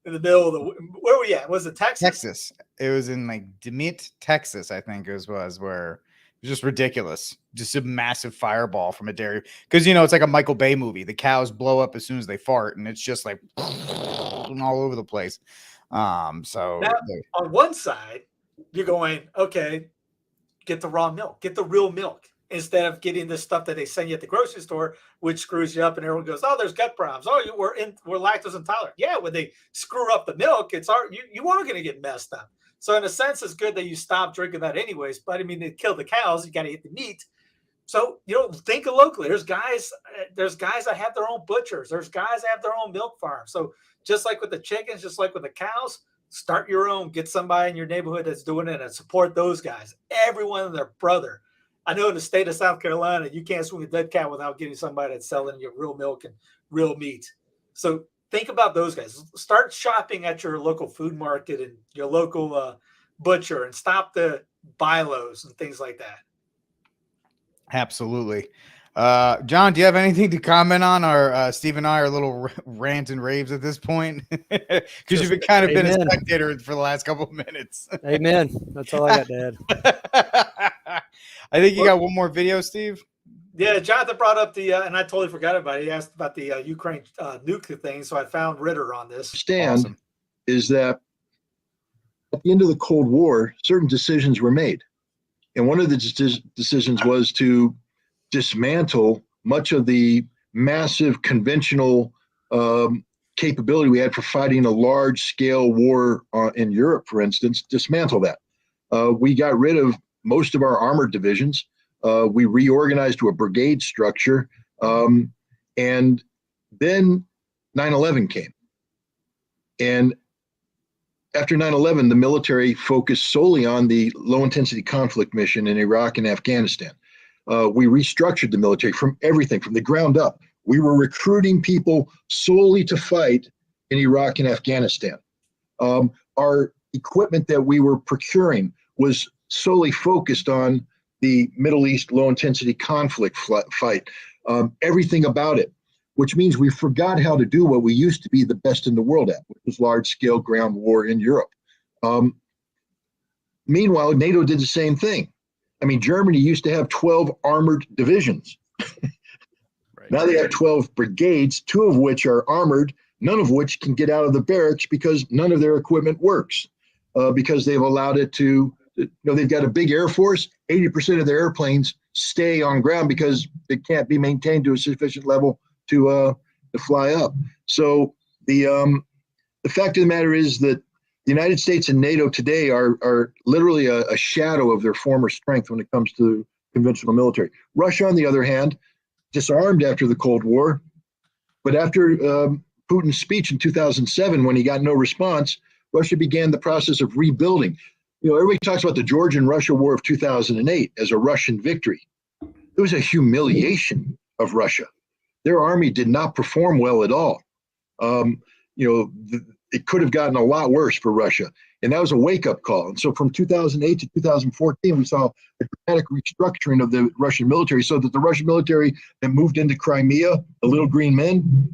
in the middle of the where were we at? Was it Texas? Texas. It was in like DeMint, Texas, I think was where it was just ridiculous. Just a massive fireball from a dairy. Because it's like a Michael Bay movie. The cows blow up as soon as they fart, and it's just like all over the place. So now, on one side, you're going, okay, get the raw milk, get the real milk, instead of getting the stuff that they send you at the grocery store, which screws you up, and everyone goes, "Oh, there's gut problems. Oh, we're lactose intolerant." Yeah, when they screw up the milk, you are going to get messed up. So in a sense, it's good that you stop drinking that anyways. But I mean, they kill the cows. You got to eat the meat. So think locally. There's guys that have their own butchers. There's guys that have their own milk farms. So just like with the chickens, just like with the cows, start your own. Get somebody in your neighborhood that's doing it, and support those guys. Everyone and their brother. I know in the state of South Carolina, you can't swing a dead cat without getting somebody that's selling you real milk and real meat. So think about those guys. Start shopping at your local food market and your local butcher, and stop the bylaws and things like that. Absolutely. John, do you have anything to comment on? Or Steve and I are little rants and raves at this point? Because you've been kind of been a spectator for the last couple of minutes. Amen. That's all I got, Dad. I think you got one more video, Steve. Yeah, Jonathan brought up and I totally forgot about it. He asked about the Ukraine nuke thing, so I found Ritter on this. Awesome. Is that at the end of the Cold War, certain decisions were made. And one of the decisions was to dismantle much of the massive conventional capability we had for fighting a large-scale war in Europe, for instance, dismantle that. We got rid of most of our armored divisions. We reorganized to a brigade structure. And then 9/11 came. And after 9/11, the military focused solely on the low-intensity conflict mission in Iraq and Afghanistan. We restructured the military from everything, from the ground up. We were recruiting people solely to fight in Iraq and Afghanistan. Our equipment that we were procuring was solely focused on the Middle East low-intensity conflict fight. Everything about it, which means we forgot how to do what we used to be the best in the world at, which was large-scale ground war in Europe. Meanwhile, NATO did the same thing. I mean, Germany used to have 12 armored divisions. Now they have 12 brigades, 2 of which are armored, none of which can get out of the barracks because none of their equipment works, because they've allowed it to, they've got a big Air Force, 80% of their airplanes stay on ground because they can't be maintained to a sufficient level to fly up. So the fact of the matter is that the United States and NATO today are literally a shadow of their former strength when it comes to conventional military. Russia, on the other hand, disarmed after the Cold War, but after Putin's speech in 2007, when he got no response, Russia began the process of rebuilding. Everybody talks about the Georgian-Russia War of 2008 as a Russian victory. It was a humiliation of Russia. Their army did not perform well at all. It could have gotten a lot worse for Russia. And that was a wake-up call. And so from 2008 to 2014, we saw a dramatic restructuring of the Russian military, so that the Russian military that moved into Crimea, the little green men,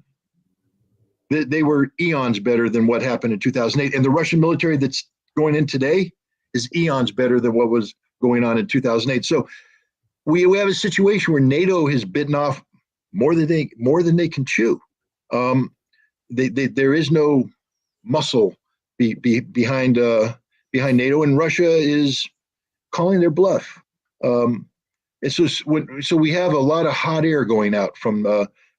they were eons better than what happened in 2008. And the Russian military that's going in today is eons better than what was going on in 2008. So we have a situation where NATO has bitten off more than they can chew. There is no muscle behind NATO, and Russia is calling their bluff. And so we have a lot of hot air going out from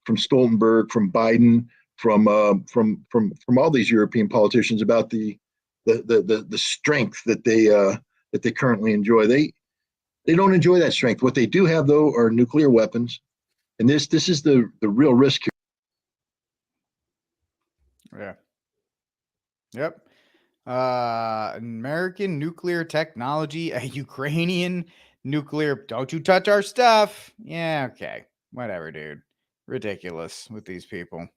Stoltenberg, from Biden, from all these European politicians about the strength that they currently enjoy. They don't enjoy that strength. What they do have, though, are nuclear weapons, and this is the real risk here. Yeah. Yep. American nuclear technology, a Ukrainian nuclear. Don't you touch our stuff. Yeah. Okay. Whatever, dude. Ridiculous with these people.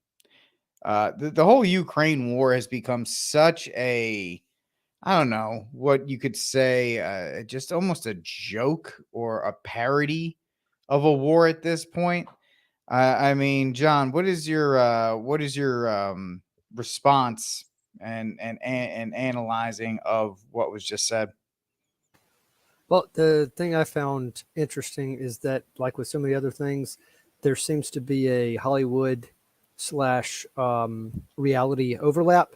The whole Ukraine war has become such a, I don't know what you could say, just almost a joke or a parody of a war at this point. I mean, John, what is your response and analyzing of what was just said? Well, the thing I found interesting is that, like with so many other things, there seems to be a Hollywood slash reality overlap.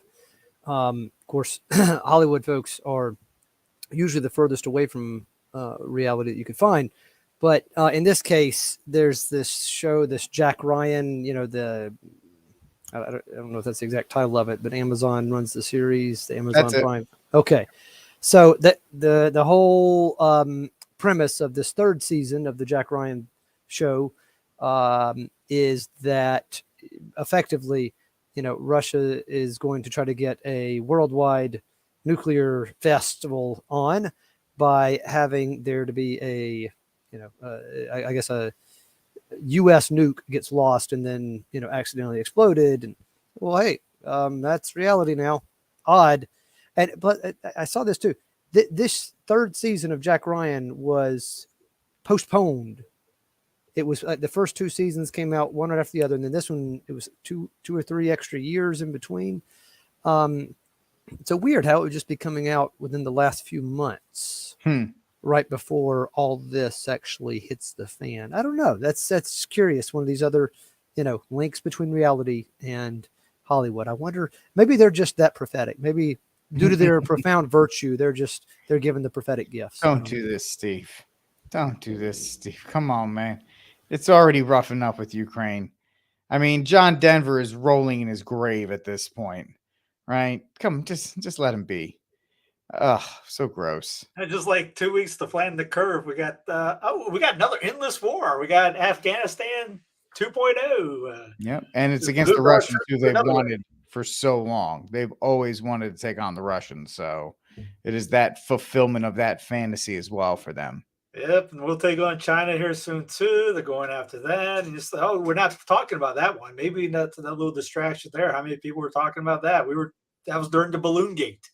Of course, Hollywood folks are usually the furthest away from reality that you could find. But in this case, there's this show, this Jack Ryan, I don't know if that's the exact title of it, but Amazon runs the series, the Amazon That's it. Prime. Okay. So the whole premise of this third season of the Jack Ryan show is that effectively, Russia is going to try to get a worldwide nuclear festival on by having there to be a, I guess a U.S. nuke gets lost and then, accidentally exploded. And well, hey, that's reality now. Odd. But I saw this too. This third season of Jack Ryan was postponed. It was the first two seasons came out one right after the other, and then this one it was two or three extra years in between. So weird how it would just be coming out within the last few months, right before all this actually hits the fan. I don't know. That's curious. One of these other, links between reality and Hollywood. I wonder. Maybe they're just that prophetic. Maybe due to their profound virtue, they're given the prophetic gifts. Don't do this, Steve. Don't do this, Steve. Come on, man. It's already rough enough with Ukraine. I mean, John Denver is rolling in his grave at this point, right? Come, just let him be. Ugh, so gross. And just like 2 weeks to flatten the curve, we got we got another endless war. We got Afghanistan 2.0. Yep, and it's just against the moved our Russians, troops who to they've another one. wanted for so long. They've always wanted to take on the Russians, so it is that fulfillment of that fantasy as well for them. Yep, and we'll take on China here soon too. They're going after that, and just we're not talking about that one. Maybe that's that little distraction there. How many people were talking about that? That was during the balloon gate,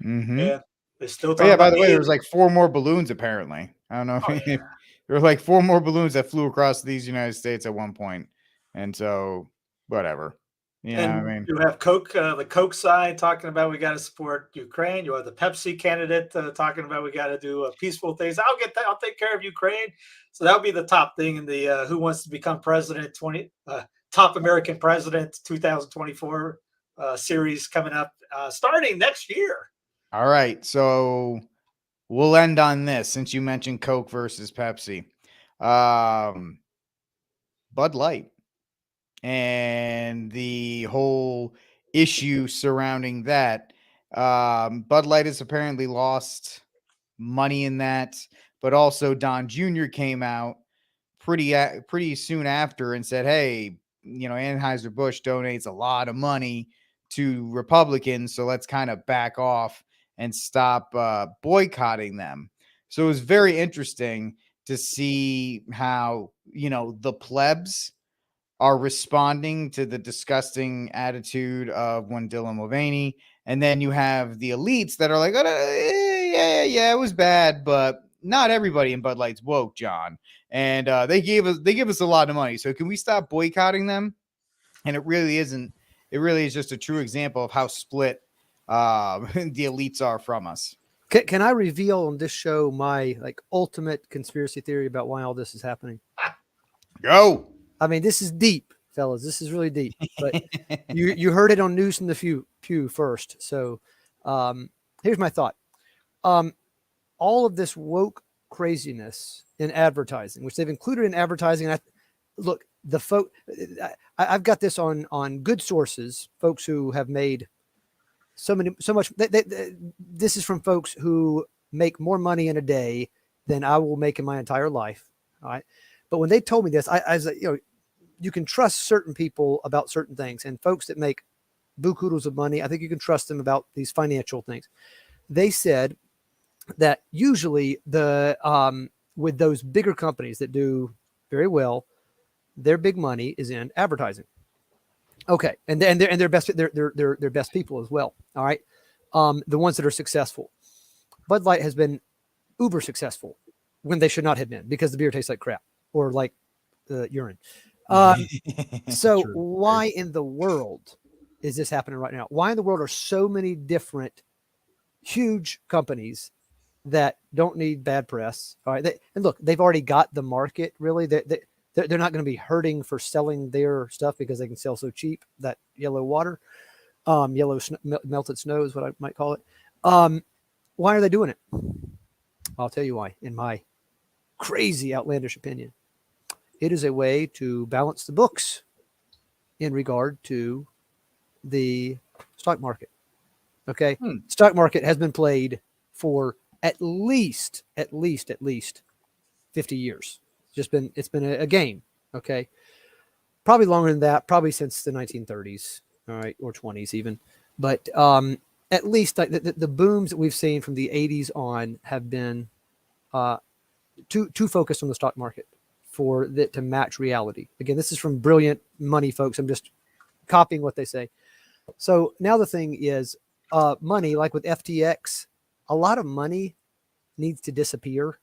Mm-hmm. and they're still Oh, talking yeah, by about the way, there was aliens. like 4 more balloons apparently. I don't know if there were like 4 more balloons that flew across these United States at one point. And so whatever. You know what I And mean? you have Coke, the Coke side talking about we got to support Ukraine. You have the Pepsi candidate talking about we got to do peaceful things. I'll get that. I'll take care of Ukraine. So that'll be the top thing in the Who Wants to Become President Top American President 2024 series coming up starting next year. All right. So we'll end on this since you mentioned Coke versus Pepsi. Bud Light and the whole issue surrounding that. Bud Light has apparently lost money in that, but also Don Jr. came out pretty soon after and said, hey, Anheuser-Busch donates a lot of money to Republicans, so let's kind of back off and stop boycotting them. So it was very interesting to see how, the plebs are responding to the disgusting attitude of one Dylan Mulvaney. And then you have the elites that are like, yeah, it was bad, but not everybody in Bud Light's woke, John. And they give us a lot of money. So can we stop boycotting them? And it really isn't. It really is just a true example of how split the elites are from us. Can I reveal on this show my ultimate conspiracy theory about why all this is happening? Go. I mean, this is deep, fellas. This is really deep. But you heard it on News in the Pew first. So here's my thought. All of this woke craziness in advertising, which they've included in advertising. Look, I've got this on good sources, folks who have made so much. This is from folks who make more money in a day than I will make in my entire life. All right. But when they told me this, I was like, you can trust certain people about certain things, and folks that make bukus of money, I think you can trust them about these financial things. They said that usually with those bigger companies that do very well, their big money is in advertising. Okay, and they're best they're best people as well. All right, the ones that are successful. Bud Light has been uber successful when they should not have been because the beer tastes like crap or like urine. So True. why in the world is this happening right now? Why in the world are so many different huge companies that don't need bad press? All right. And look, they've already got the market, really. They're not going to be hurting for selling their stuff because they can sell so cheap, that yellow water, melted snow is what I might call it. Why are they doing it? I'll tell you why, in my crazy, outlandish opinion. It is a way to balance the books in regard to the stock market. Okay. Stock market has been played for at least 50 years. It's been a game. Okay. Probably longer than that, probably since the 1930s. All right. Or 20s even. But at least like the booms that we've seen from the 80s on have been too focused on the stock market for that to match reality. Again, this is from brilliant money folks. I'm just copying what they say. So now the thing is, money, like with FTX, a lot of money needs to disappear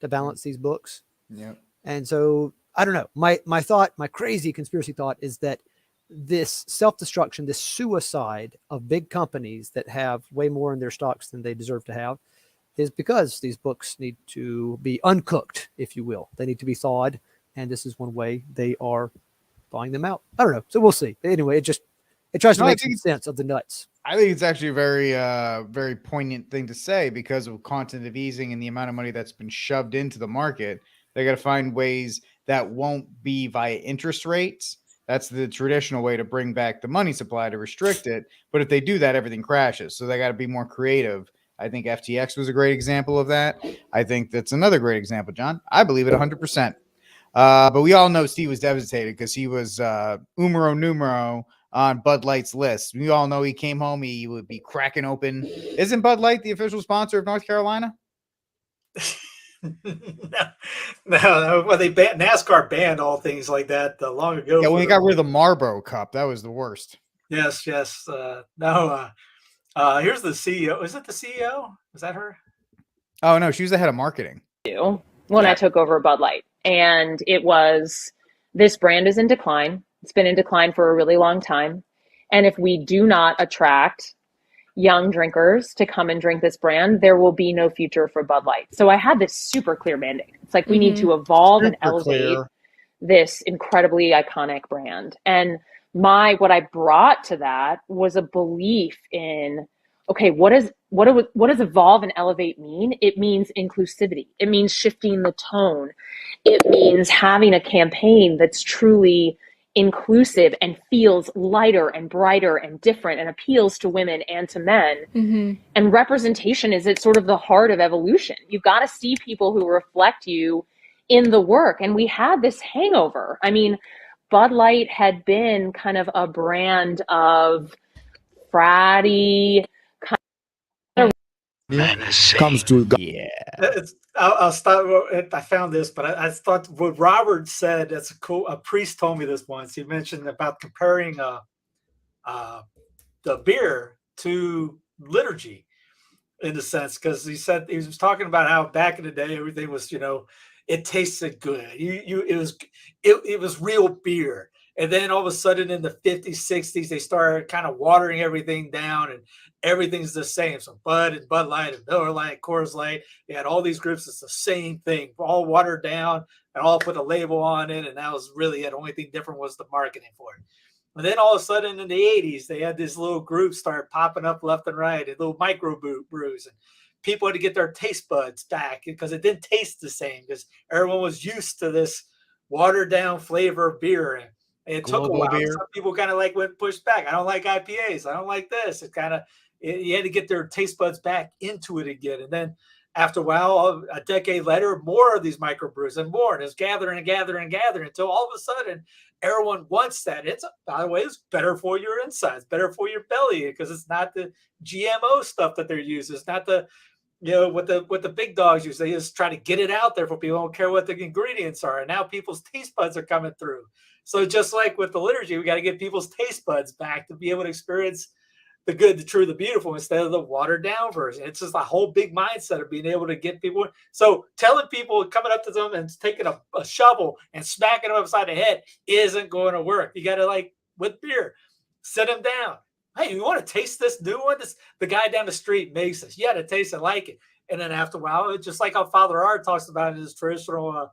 to balance these books. Yep. And so I don't know. My crazy conspiracy thought is that this self-destruction, this suicide of big companies that have way more in their stocks than they deserve to have, is because these books need to be uncooked, if you will. They need to be thawed, and this is one way they are thawing them out. I don't know. So we'll see. But anyway, it tries to make some sense of the nuts. I think it's actually a very, very poignant thing to say because of quantitative easing and the amount of money that's been shoved into the market. They got to find ways that won't be via interest rates. That's the traditional way to bring back the money supply to restrict it. But if they do that, everything crashes. So they got to be more creative. I think FTX was a great example of that. I think that's another great example, John. I believe it 100%. But we all know Steve was devastated because he was numero on Bud Light's list. We all know he came home, he would be cracking open. Isn't Bud Light the official sponsor of North Carolina? No. Well, NASCAR banned all things like that long ago. Yeah, when he got rid of the Marlboro Cup, that was the worst. Yes. Here's the CEO. Is it the CEO? Is that her? Oh, no, she was the head of marketing. When I took over Bud Light. And it was, this brand is in decline. It's been in decline for a really long time. And if we do not attract young drinkers to come and drink this brand, there will be no future for Bud Light. So I had this super clear mandate. It's like we need to evolve and elevate this incredibly iconic brand. And what I brought to that was a belief in, okay, what does evolve and elevate mean? It means inclusivity. It means shifting the tone. It means having a campaign that's truly inclusive and feels lighter and brighter and different and appeals to women and to men. And representation is at sort of the heart of evolution. You've got to see people who reflect you in the work. And we had this hangover. I mean, Bud Light had been kind of a brand of fratty, comes to I'll stop. I found this, but I thought what Robert said. That's cool. A priest told me this once. He mentioned about comparing the beer to liturgy, in a sense, because he said he was talking about how back in the day everything was, it tasted good. It was real beer. And then all of a sudden in the 50s, 60s, they started kind of watering everything down and everything's the same. So Bud and Bud Light and Miller Lite, Coors Light, they had all these groups. It's the same thing, all watered down and all put a label on it. And that was really it. The only thing different was the marketing for it. And then all of a sudden in the 80s, they had this little group start popping up left and right, and little micro brews. And people had to get their taste buds back because it didn't taste the same because everyone was used to this watered down flavor of beer. And it took a while. Some people kind of went pushed back. I don't like IPAs. I don't like this. It kind of, you had to get their taste buds back into it again. And then after a while, a decade later, more of these microbrews and more. And it's gathering until all of a sudden everyone wants that. By the way, it's better for your insides, better for your belly because it's not the GMO stuff that they're using. It's not the, what the big dogs use. They just try to get it out there for people. Don't care what the ingredients are. And now people's taste buds are coming through. So just like with the liturgy, we got to get people's taste buds back to be able to experience the good, the true, the beautiful instead of the watered down version. It's just a whole big mindset of being able to get people. So telling people, coming up to them and taking a shovel and smacking them upside the head isn't going to work. You got to, like with beer, sit them down. Hey, you want to taste this new one? The guy down the street makes this. You got to taste it, like it. And then after a while, it's just like how Father Art talks about in his traditional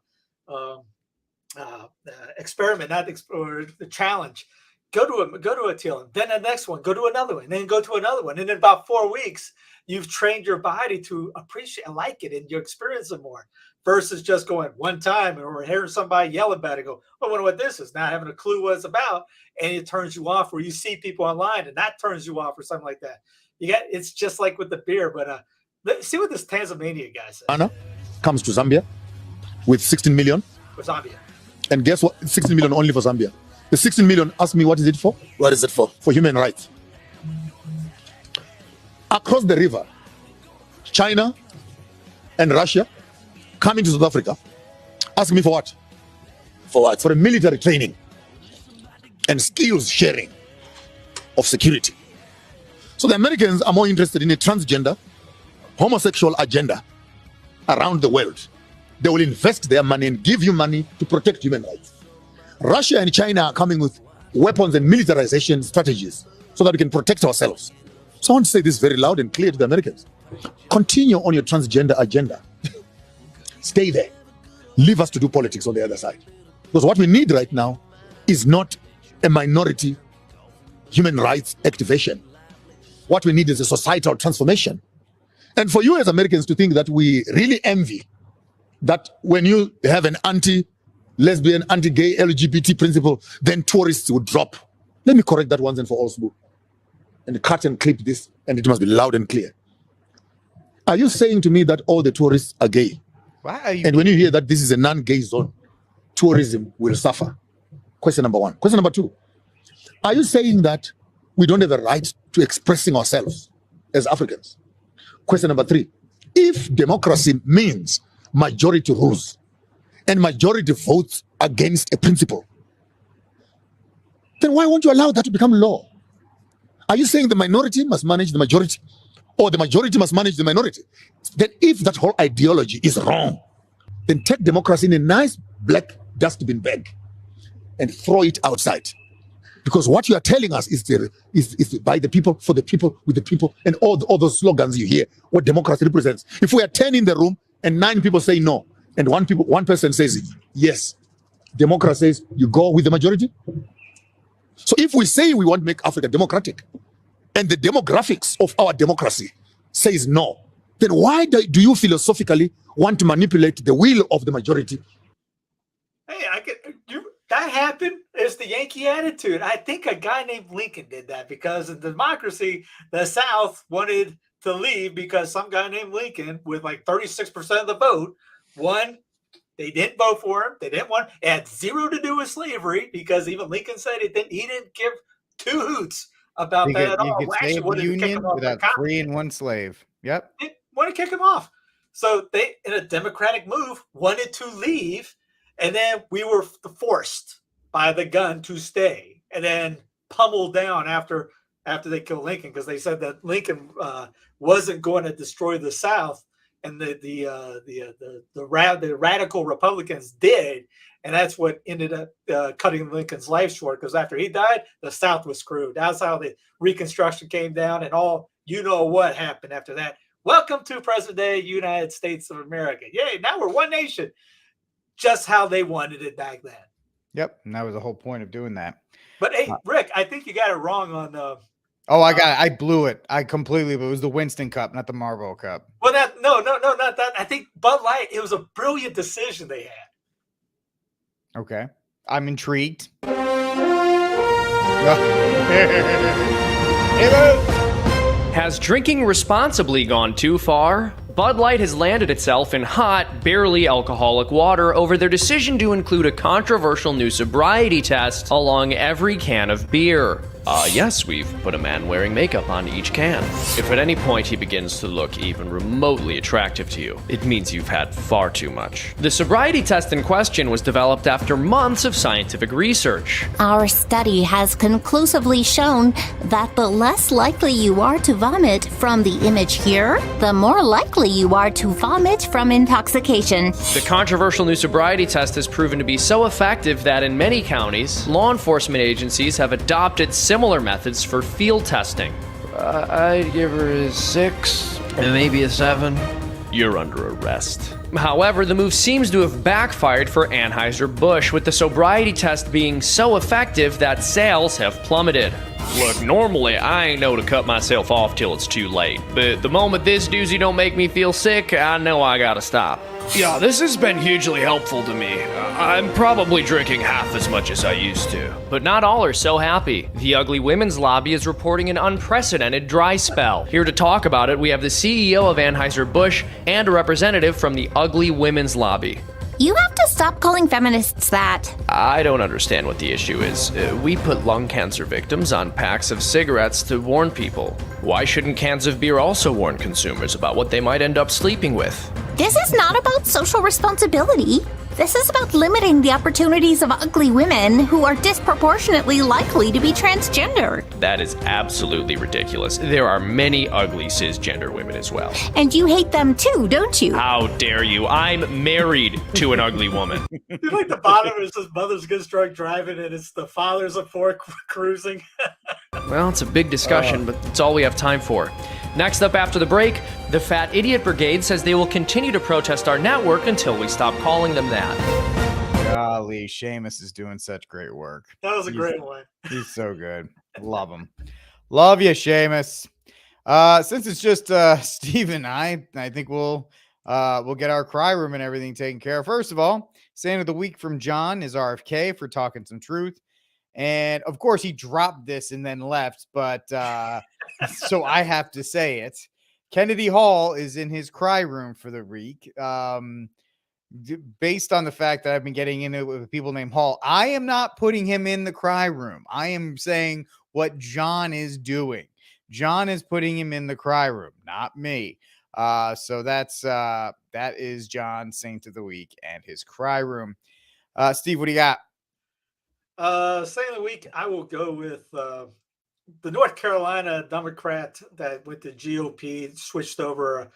experiment, or the challenge. Go to a teal, then the next one, go to another one, then go to another one. And in about 4 weeks, you've trained your body to appreciate and like it, and you experience it more versus just going one time or hearing somebody yell about it, go, oh, I wonder what this is, not having a clue what it's about. And it turns you off, where you see people online and that turns you off or something like that. It's just like with the beer, but see what this Tanzania guy says. Anna comes to Zambia with 16 million. For Zambia. And guess what? 16 million only for Zambia. The 16 million, ask me, what is it for? What is it for? For human rights. Across the river, China and Russia coming to South Africa. Ask me for what? For what? For a military training and skills sharing of security. So the Americans are more interested in a transgender, homosexual agenda around the world. They will invest their money and give you money to protect human rights. Russia and China are coming with weapons and militarization strategies so that we can protect ourselves. So I want to say this very loud and clear to the Americans. Continue on your transgender agenda. Stay there. Leave us to do politics on the other side. Because what we need right now is not a minority human rights activation. What we need is a societal transformation. And for you as Americans to think that we really envy that when you have an anti-lesbian, anti-gay, LGBT principle, then tourists would drop. Let me correct that once and for all, Sbu. And cut and clip this, and it must be loud and clear. Are you saying to me that all the tourists are gay? And when you hear that this is a non-gay zone, tourism will suffer? Question number one. Question number two. Are you saying that we don't have a right to expressing ourselves as Africans? Question number three. If democracy means majority rules and majority votes against a principle, then why won't you allow that to become law? Are you saying the minority must manage the majority, or the majority must manage the minority? Then if that whole ideology is wrong, then take democracy in a nice black dustbin bag and throw it outside. Because what you are telling us is by the people, for the people, with the people, and all those slogans you hear, what democracy represents. If we are 10 in the room and 9 people say no, and one person says yes, democracy says you go with the majority. So if we say we want to make Africa democratic, and the demographics of our democracy says no, then why do you philosophically want to manipulate the will of the majority? Hey, that happened. It's the Yankee attitude. I think a guy named Lincoln did that, because in democracy, the South wanted to leave because some guy named Lincoln, with like 36% of the vote, won. They didn't vote for him. They didn't want. It had zero to do with slavery, because even Lincoln said he didn't give two hoots about that at all. You could stay in the Union without freeing one slave. Yep. They want to kick him off. So they, in a democratic move, wanted to leave, and then we were forced by the gun to stay, and then pummeled down after they killed Lincoln, because they said that Lincoln wasn't going to destroy the South, and the radical Republicans did, and that's what ended up cutting Lincoln's life short. Because after he died, the South was screwed. That's how the Reconstruction came down, and all you know what happened after that. Welcome to present day United States of America. Yay! Now we're one nation. Just how they wanted it back then. Yep, and that was the whole point of doing that. But hey, Rick, I think you got it wrong on. Oh, I got it. I blew it. I completely. But it was the Winston Cup, not the Marlboro Cup. Well, no, not that. I think Bud Light. It was a brilliant decision they had. Okay, I'm intrigued. Has drinking responsibly gone too far? Bud Light has landed itself in hot, barely alcoholic water over their decision to include a controversial new sobriety test along every can of beer. Yes, we've put a man wearing makeup on each can. If at any point he begins to look even remotely attractive to you, it means you've had far too much. The sobriety test in question was developed after months of scientific research. Our study has conclusively shown that the less likely you are to vomit from the image here, the more likely you are to vomit from intoxication. The controversial new sobriety test has proven to be so effective that in many counties, law enforcement agencies have adopted similar methods for field testing. I'd give her a 6, maybe a 7. You're under arrest. However, the move seems to have backfired for Anheuser-Busch, with the sobriety test being so effective that sales have plummeted. Look, normally I ain't know to cut myself off till it's too late, but the moment this doozy don't make me feel sick, I know I gotta stop. Yeah, this has been hugely helpful to me. I'm probably drinking half as much as I used to. But not all are so happy. The Ugly Women's Lobby is reporting an unprecedented dry spell. Here to talk about it, we have the CEO of Anheuser-Busch and a representative from the Ugly Women's Lobby. You have to stop calling feminists that. I don't understand what the issue is. We put lung cancer victims on packs of cigarettes to warn people. Why shouldn't cans of beer also warn consumers about what they might end up sleeping with? This is not about social responsibility. This is about limiting the opportunities of ugly women who are disproportionately likely to be transgender. That is absolutely ridiculous. There are many ugly cisgender women as well. And you hate them too, don't you? How dare you? I'm married to an ugly woman. You like the bottom is his mother's gets drunk driving, and it's the fathers of 4 cruising. Well, it's a big discussion, but it's all we have time for. Next up after the break, the Fat Idiot Brigade says they will continue to protest our network until we stop calling them that. Golly, Seamus is doing such great work. That was a great one. He's so good. Love him. Love you, Seamus. Since it's just Steve and I think we'll get our cry room and everything taken care of. First of all, Saint of the Week from John is RFK for talking some truth. And of course, he dropped this and then left, but so I have to say it. Kennedy Hall is in his cry room for the week. Based on the fact that I've been getting into it with people named Hall, I am not putting him in the cry room. I am saying what John is doing. John is putting him in the cry room, not me. So that is John, Saint of the Week, and his cry room. Steve, what do you got? Saint of the Week, I will go with the North Carolina Democrat that went to GOP, switched over.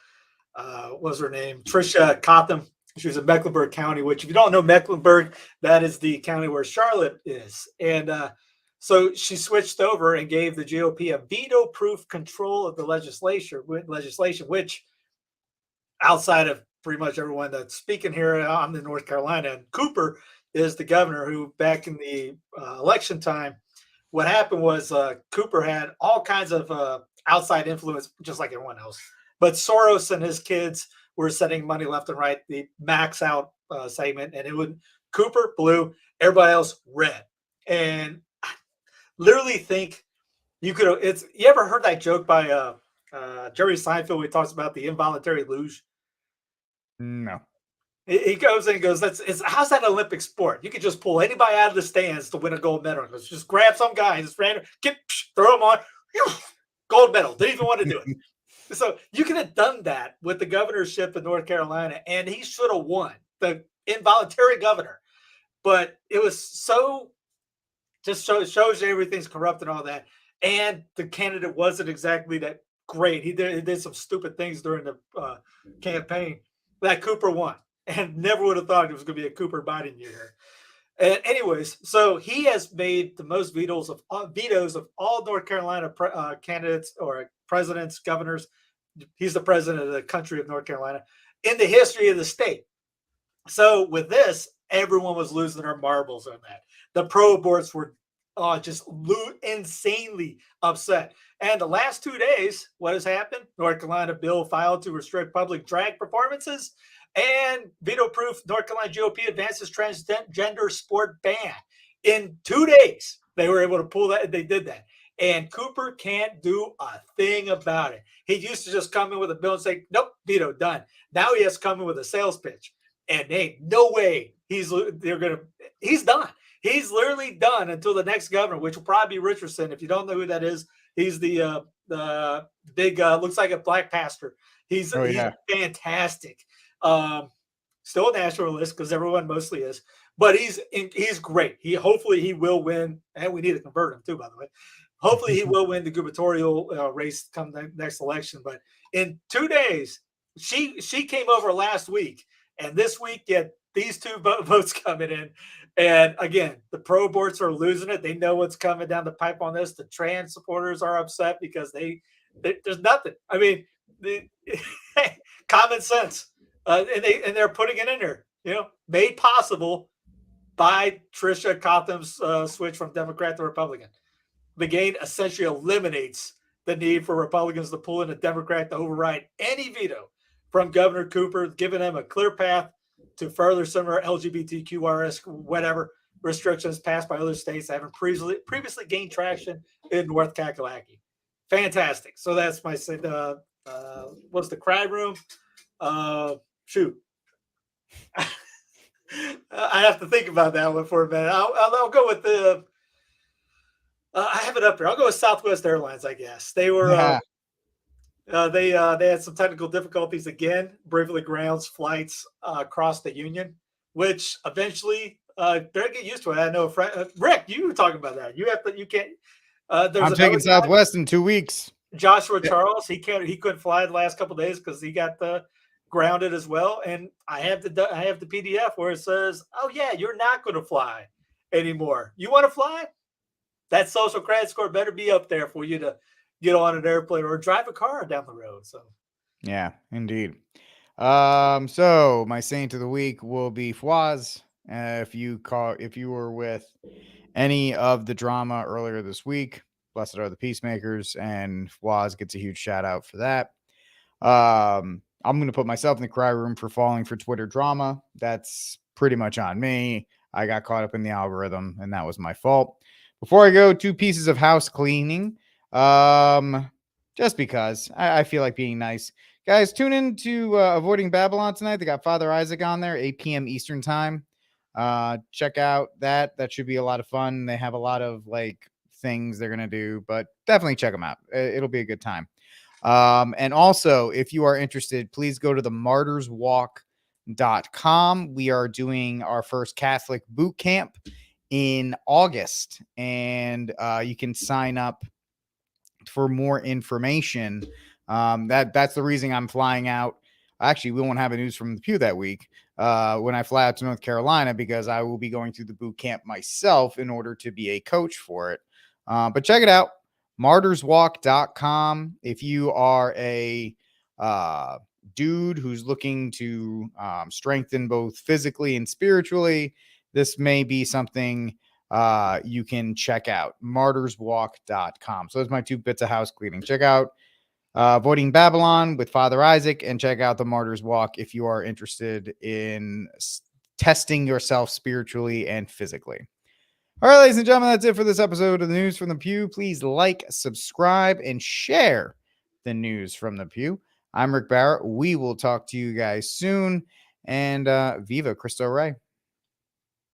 What was her name? Tricia Cotham. She was in Mecklenburg County, which if you don't know Mecklenburg, that is the county where Charlotte is. And so she switched over and gave the GOP a veto-proof control of the legislation, which outside of pretty much everyone that's speaking here, I'm in North Carolina, and Cooper is the governor who back in the election time, what happened was Cooper had all kinds of outside influence, just like everyone else. But Soros and his kids were sending money left and right, the max out segment, and it would Cooper blue, everybody else red. And I literally think you could. You ever heard that joke by Jerry Seinfeld where he talks about the involuntary luge? No. He goes and goes, how's that an Olympic sport? You could just pull anybody out of the stands to win a gold medal. Let's just grab some guy, just random, throw him on, gold medal. Didn't even want to do it. So you could have done that with the governorship of North Carolina, and he should have won, the involuntary governor. But it was so, just shows you everything's corrupt and all that. And the candidate wasn't exactly that great. He did some stupid things during the campaign. That Cooper won. And never would have thought it was going to be a Cooper Biden year. And anyways, so he has made the most vetoes of all North Carolina candidates or presidents, governors. He's the president of the country of North Carolina in the history of the state. So with this, everyone was losing their marbles on that. The pro-aborts were just insanely upset. And the last 2 days, what has happened? North Carolina bill filed to restrict public drag performances. And veto-proof North Carolina GOP advances transgender sport ban. In 2 days, they were able to pull that. They did that. And Cooper can't do a thing about it. He used to just come in with a bill and say, nope, veto, done. Now he has to come in with a sales pitch. And ain't no way he's done. He's literally done until the next governor, which will probably be Richardson. If you don't know who that is, he's the big looks like a black pastor. He's fantastic. Still a nationalist because everyone mostly is, but he's great. Hopefully he will win, and we need to convert him too, by the way. Hopefully he will win the gubernatorial race come the next election. But in 2 days, she came over last week, and this week get these two votes coming in. And again, the pro-aborts are losing it. They know what's coming down the pipe on this. The trans supporters are upset because there's nothing. I mean, common sense, and they're putting it in there. Made possible by Tricia Cotham's switch from Democrat to Republican. The gain essentially eliminates the need for Republicans to pull in a Democrat to override any veto from Governor Cooper, giving them a clear path to further similar LGBTQRS whatever restrictions passed by other states that haven't previously gained traction in North Kakalaki. Fantastic. So that's my what's the crime room? Shoot. I have to think about that one for a minute. I'll go with the. I have it up here. I'll go with Southwest Airlines. I guess they were. They had some technical difficulties again, briefly grounds flights across the Union, which eventually better get used to it. I know, Rick, you were talking about that. You can't. I'm taking Southwest in 2 weeks. Joshua Charles, he couldn't fly the last couple of days because he got grounded as well. And I have the PDF where it says, "Oh yeah, you're not going to fly anymore. You want to fly? That social credit score better be up there for you to get on an airplane or drive a car down the road." So, yeah, indeed. So my saint of the week will be Fawaz. If you were with any of the drama earlier this week, blessed are the peacemakers, and Fawaz gets a huge shout out for that. I'm going to put myself in the cry room for falling for Twitter drama. That's pretty much on me. I got caught up in the algorithm, and that was my fault. Before I go, 2 pieces of house cleaning. Just because I feel like being nice. Guys, tune in to Avoiding Babylon tonight. They got Father Isaac on there, 8 p.m. Eastern time. Check out that. That should be a lot of fun. They have a lot of things they're going to do, but definitely check them out. It'll be a good time. And also, if you are interested, please go to the martyrswalk.com. We are doing our first Catholic boot camp in August, and you can sign up for more information. That's the reason I'm flying out. Actually, we won't have a news from the Pew that week when I fly out to North Carolina, because I will be going through the boot camp myself in order to be a coach for it. But check it out, martyrswalk.com. If you are a dude who's looking to strengthen both physically and spiritually, this may be something you can check out, martyrswalk.com. So those are my 2 bits of house cleaning. Check out Avoiding Babylon with Father Isaac, and check out the Martyrs Walk if you are interested in testing yourself spiritually and physically. All right, ladies and gentlemen, that's it for this episode of the News from the Pew. Please like, subscribe, and share the News from the Pew. I'm Rick Barrett. We will talk to you guys soon, and Viva Cristo Rey.